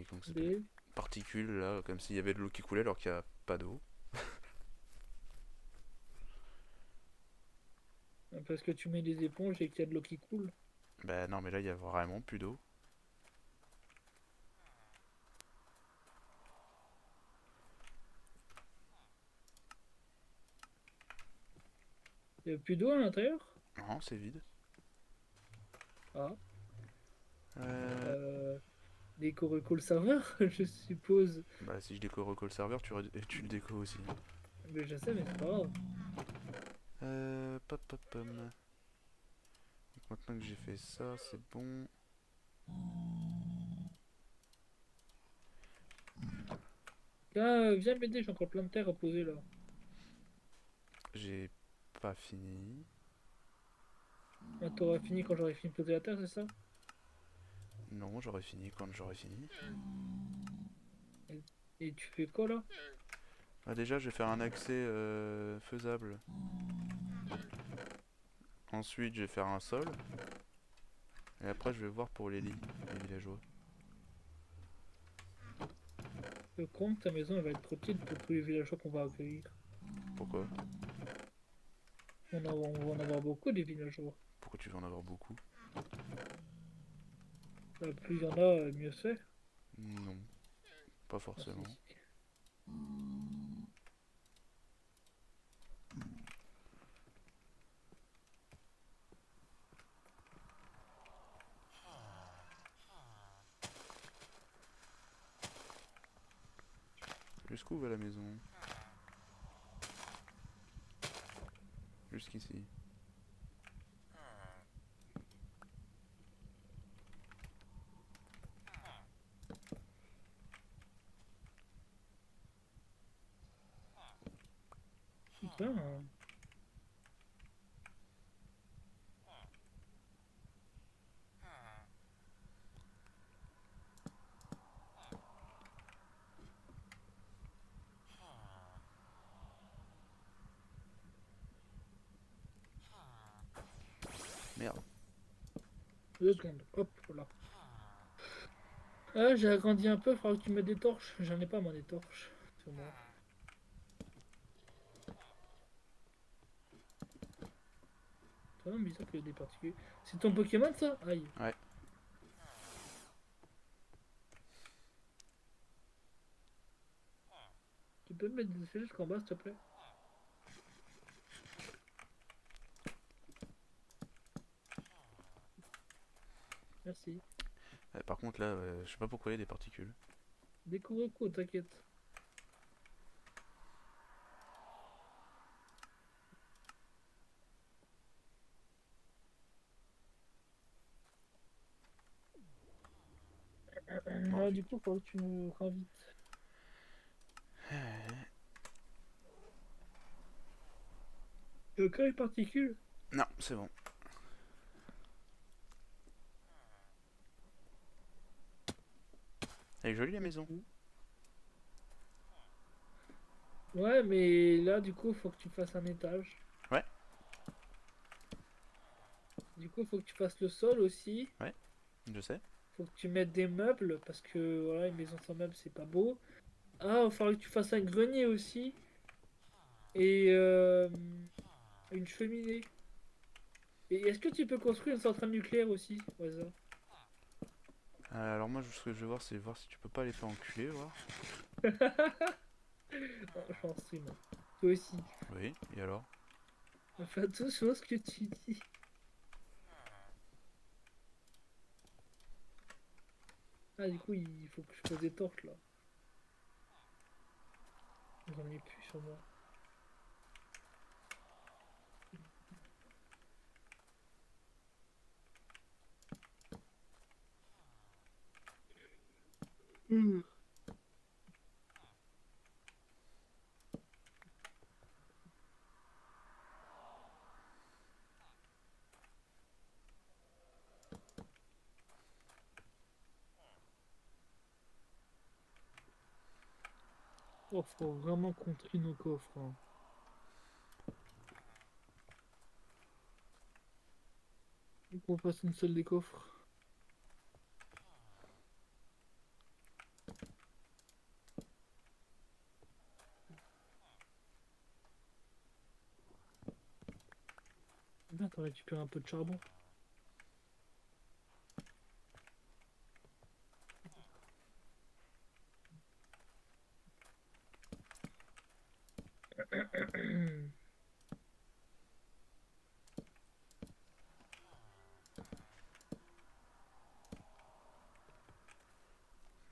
comment ça s'appelle? Des... Particules là, comme s'il y avait de l'eau qui coulait alors qu'il n'y a pas d'eau. Parce que tu mets des éponges et qu'il y a de l'eau qui coule. Bah non, mais là il y a vraiment plus d'eau. Il n'y a plus d'eau à l'intérieur? Non, c'est vide. Ah. Euh, Euh, des coracle serveurs, je suppose. Bah si je déco reco le serveur, tu le déco aussi. Mais je sais, mais c'est pas grave. Pop pop pom. Donc maintenant que j'ai fait ça, c'est bon. Tiens, viens m'aider, j'ai encore plein de terre à poser là. J'ai pas fini. Ah, t'auras fini quand j'aurai fini de poser la terre, c'est ça? Non, j'aurais fini quand j'aurais fini. et, et tu fais quoi là? Bah déjà, je vais faire un accès faisable. Ensuite, je vais faire un sol. Et après, je vais voir pour les lits, les villageois. Le compte, ta maison elle va être trop petite pour tous les villageois qu'on va accueillir. Pourquoi? On va en avoir beaucoup des villageois. Pourquoi tu veux en avoir beaucoup? Plus il y en a, mieux c'est. Non, pas Ah, si, forcément. si. Jusqu'où va la maison? Jusqu'ici. Putain. Merde. 2 secondes. Hop, voilà. Ah, j'ai agrandi un peu, faudra que tu mettes des torches. J'en ai pas moi des torches sur moi. C'est vraiment bizarre qu'il y ait des particules. C'est ton Pokémon ça? Aïe. Ouais. Tu peux me mettre des flèches jusqu'en bas s'il te plaît? Merci. Par contre là, je sais pas pourquoi il y a des particules. Découvre quoi, t'inquiète. Bon, Ah, du coup, faut que tu me ravites. Le cas les particules? non, c'est bon. Elle est jolie la maison. Ouais, mais là, du coup, faut que tu fasses un étage. Ouais, Du coup, faut que tu fasses le sol aussi. ouais, je sais. Faut que tu mettes des meubles parce que voilà, une maison sans meubles, c'est pas beau. Ah, il va falloir que tu fasses un grenier aussi. Et une cheminée. Et est-ce que tu peux construire une centrale nucléaire aussi au hasard? Alors moi, ce que je vais voir, c'est voir si tu peux pas les faire enculer, voir. Oh, j'en suis moi. Toi aussi. Oui, et alors? Fais attention à ce que tu dis. Ah, du coup, il faut que je pose des torches là. J'en ai plus sur moi. Hmm. Oh, faut vraiment qu'on trie nos coffres, hein. Faut qu'on fasse une seule des coffres. Bien, t'as récupéré un peu de charbon.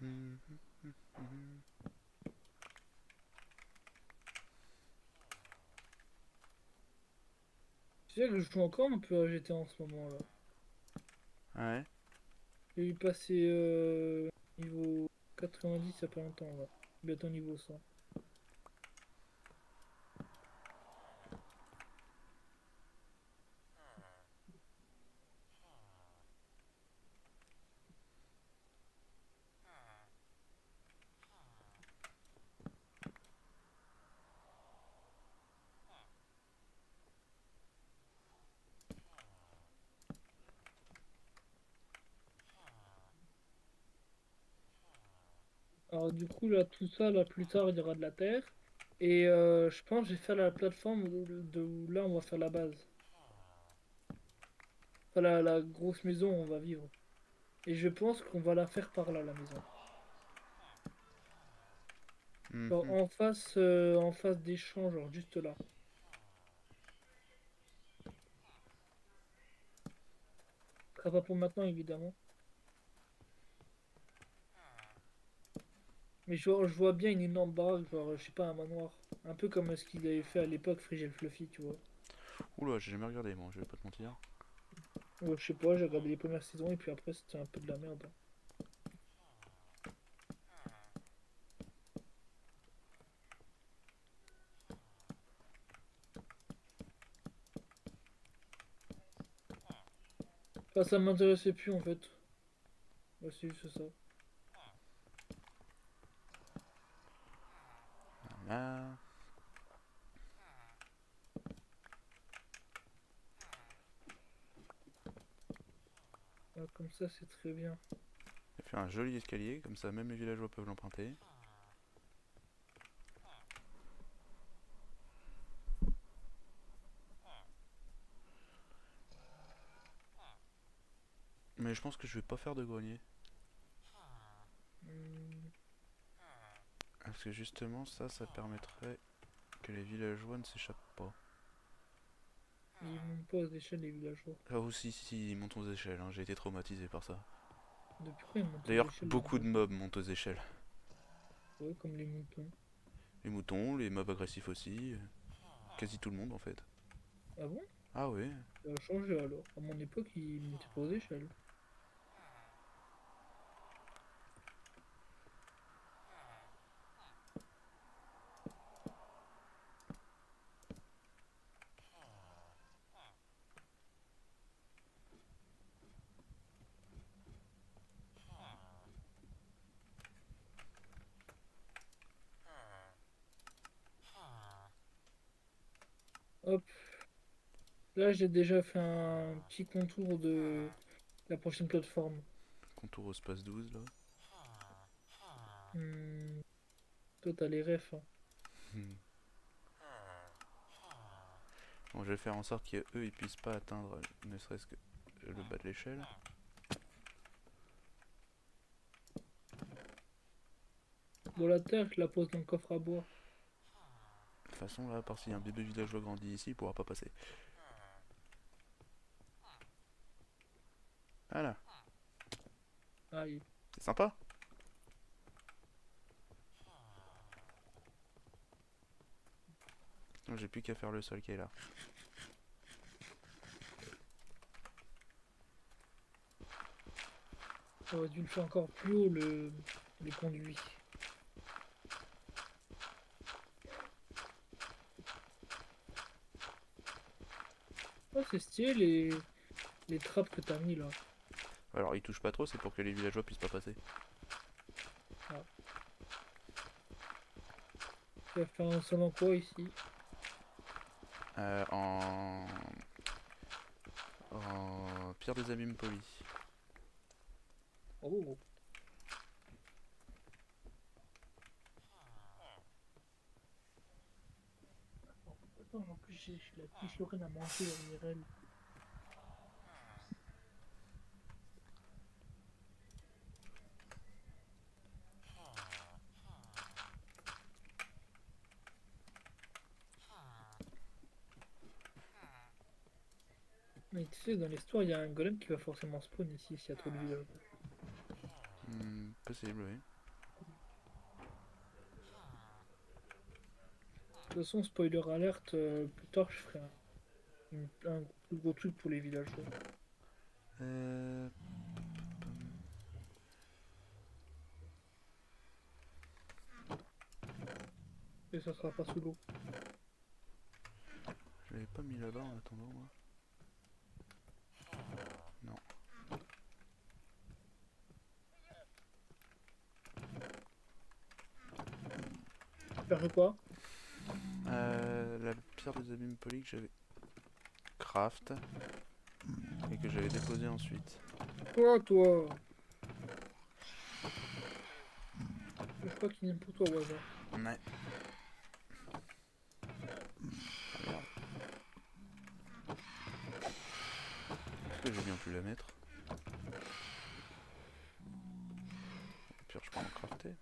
Mhm, mhm. Tu sais que je joue encore un peu à GTA en ce moment là. Ouais. J'ai eu passé niveau 90 il y a pas longtemps là. Bientôt niveau 100. Alors du coup là tout ça là plus tard il y aura de la terre. Et je pense que je vais faire la plateforme où là on va faire la base. Enfin la grosse maison où on va vivre. Et je pense qu'on va la faire par là la maison. Genre Mhm. en face des champs, genre juste là. Ce sera pas pour maintenant évidemment. Mais genre, je vois bien une énorme baraque, genre, je sais pas, un manoir. Un peu comme ce qu'il avait fait à l'époque, Frigel Fluffy, tu vois. Oula, j'ai jamais regardé, moi, je vais pas te mentir. Ouais, je sais pas, j'ai regardé les premières saisons et puis après, c'était un peu de la merde. Enfin, ça m'intéressait plus en fait. Ouais, c'est juste ça. Là, Ah, comme ça, c'est très bien. il a fait un joli escalier, comme ça même les villageois peuvent l'emprunter. Mais je pense que je vais pas faire de grenier. Hmm, Parce que justement, ça permettrait que les villageois ne s'échappent pas. ils montent pas aux échelles les villageois. Ah aussi, si, ils montent aux échelles, hein, j'ai été traumatisé par ça. Depuis quand ils montent aux D'ailleurs, échelles les beaucoup de villageois? mobs montent aux échelles. Ouais, comme les moutons. Les moutons, les mobs agressifs aussi, quasi tout le monde en fait. Ah bon? Ah ouais. Ça a changé alors. À mon époque, ils montaient pas aux échelles. Hop, là j'ai déjà fait un petit contour de la prochaine plateforme. Contour au space 12 là. Hmm, toi t'as les refs, hein. Hmm. Bon, je vais faire en sorte qu'eux ils puissent pas atteindre ne serait-ce que le bas de l'échelle. Bon, la terre, je la pose dans le coffre à bois. De toute façon, là, à part si un bébé villageois grandit ici, il pourra pas passer. Voilà, Aïe. c'est sympa. Donc j'ai plus qu'à faire le sol qui est là. J'aurais dû le faire encore plus haut, le conduit. Oh, c'est stylé les trappes que t'as mis là. Alors, il touche pas trop, c'est pour que les villageois puissent pas passer. Ah. Tu vas faire un sol en quoi ici? En... en pierre des abîmes polis. Oh. Attends, en plus j'ai la petite Lorraine à manger derrière elle. Mais tu sais, dans l'histoire, il y a un golem qui va forcément spawn ici s'il y a trop de villages. Possible, oui. De toute façon, spoiler alerte, plus tard je ferai un plus gros truc pour les villageois. Euh... Et ça sera pas sous l'eau. Je l'avais pas mis là-bas en attendant, moi. Non. Faire quoi? La pierre des abîmes polis que j'avais craft et que j'avais déposé ensuite. Toi! Je crois qu'il n'aime pour toi au hasard. Ouais. Ah, merde. Est-ce que j'ai bien pu la mettre? Au pire, je peux en crafter.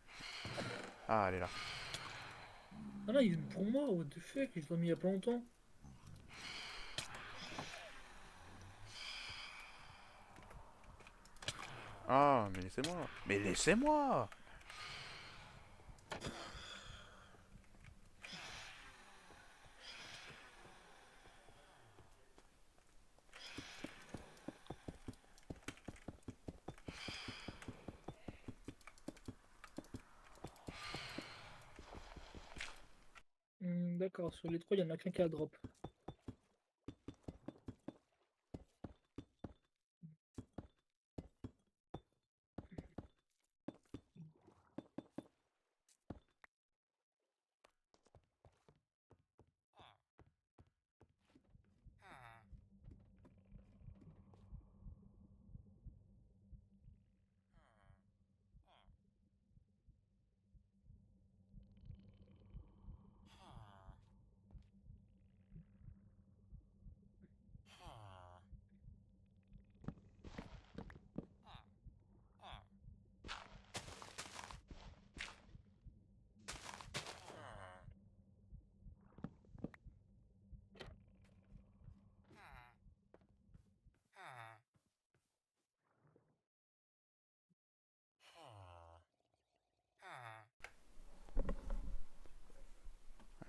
Ah, elle est là. Ah là, il vient pour moi, what the fuck, ils l'ont mis il y a pas longtemps. Ah, mais laissez-moi. Mais laissez-moi. D'accord, sur les trois, il y en a qu'un qui a drop.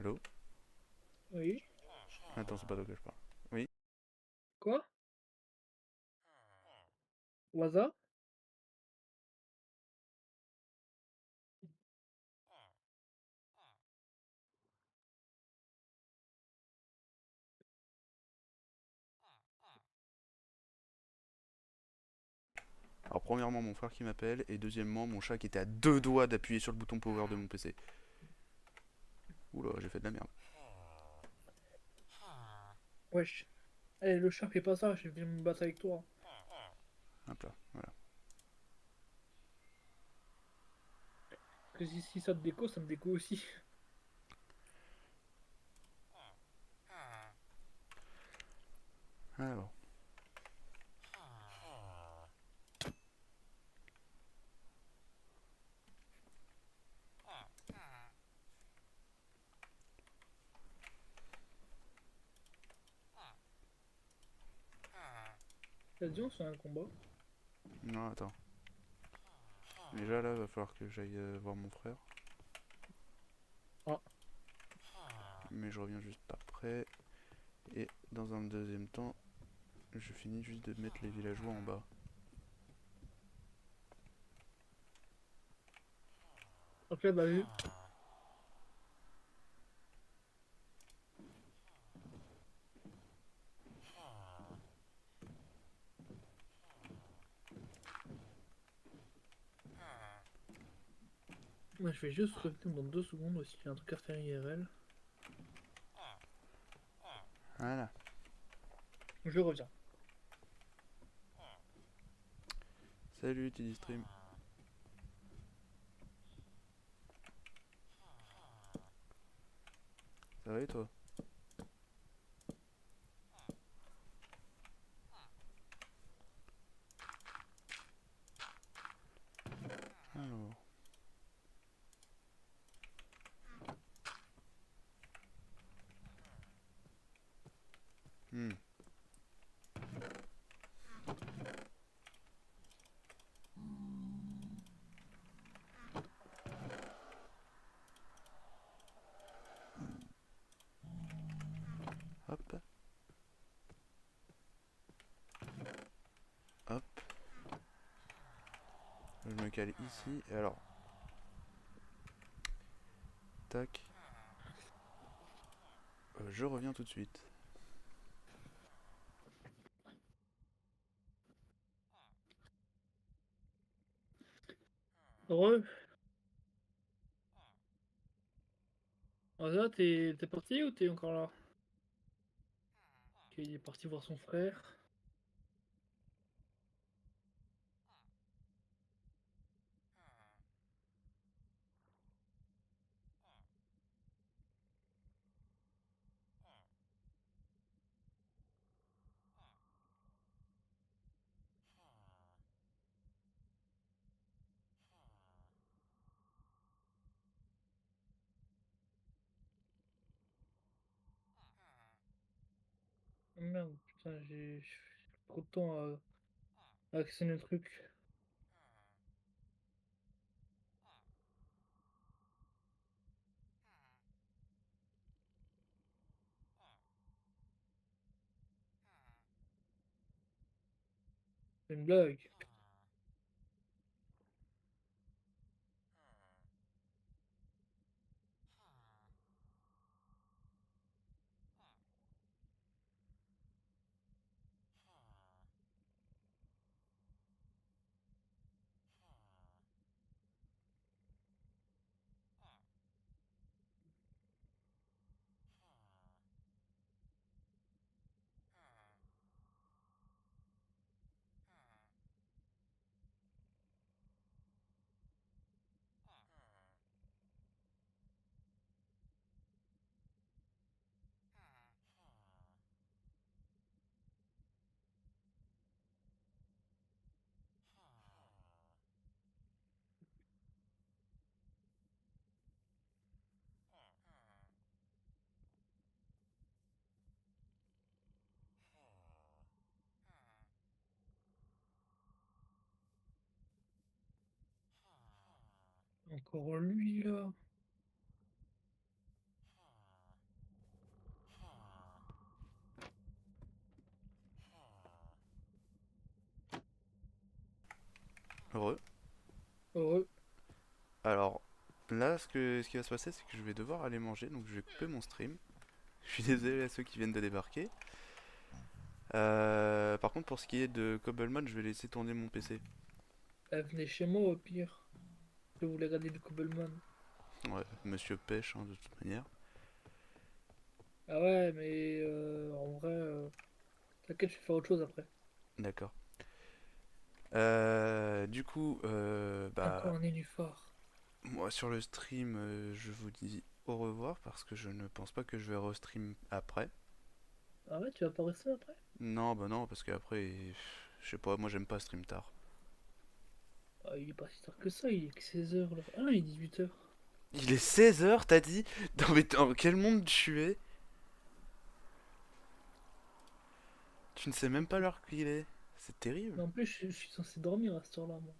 Allô? Oui. Attends, c'est pas toi que je parle. Oui? Quoi? Au hasard? Alors, premièrement, mon frère qui m'appelle, et deuxièmement, mon chat qui était à deux doigts d'appuyer sur le bouton power de mon PC. Oula, j'ai fait de la merde. Wesh. Eh, le chat, fais pas ça, je vais me battre avec toi. Hop là, voilà. Parce que si ça te déco, ça me déco aussi. Alors, Vas-y, on se fait un combat. non, attends. Déjà là, va falloir que j'aille voir mon frère. Ah, Mais je reviens juste après. Et dans un deuxième temps, je finis juste de mettre les villageois en bas. ok, bah vu. Moi, je vais juste revenir dans 2 secondes aussi, j'ai un truc à faire IRL. Voilà. Je reviens. Salut, TD Stream. Ça va et toi? Alors. Hmm. Hop, hop. Je me cale ici. Et alors, tac. Je reviens tout de suite. Heureux. Ah, ça, t'es parti ou t'es encore là? Ok, il est parti voir son frère. Oh, merde, putain, j'ai trop de temps à actionner le truc. C'est une blague. Encore lui là. Heureux. Heureux. Alors, là, ce qui va se passer, c'est que je vais devoir aller manger, donc je vais couper mon stream. Je suis désolé à ceux qui viennent de débarquer. Par contre, pour ce qui est de Cobblemon, je vais laisser tourner mon PC. Venez chez moi au pire. Je voulais regarder du Cobbleman. Ouais, monsieur pêche, hein, de toute manière. Ah ouais, mais en vrai, t'inquiète, je vais faire autre chose après. D'accord. Du coup, Encore bah, un nénuphar. moi sur le stream, je vous dis au revoir parce que je ne pense pas que je vais restream après. Ah ouais, tu vas pas rester après? Non, bah non, parce qu'après, je sais pas, moi j'aime pas stream tard. Ah, il est pas si tard que ça, il est que 16 h là. Ah non, il est 18 h. Il est 16 h, t'as dit? Non, mais dans quel monde tu es? Tu ne sais même pas l'heure qu'il est. C'est terrible. Mais en plus, je suis censé dormir à cette heure-là, moi.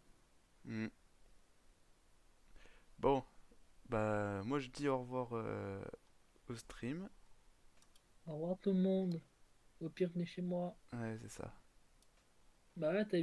Hmm. Bon, bah, moi je dis au revoir au stream. Au revoir tout le monde. Au pire, venez chez moi. Ouais, c'est ça. Bah ouais, t'as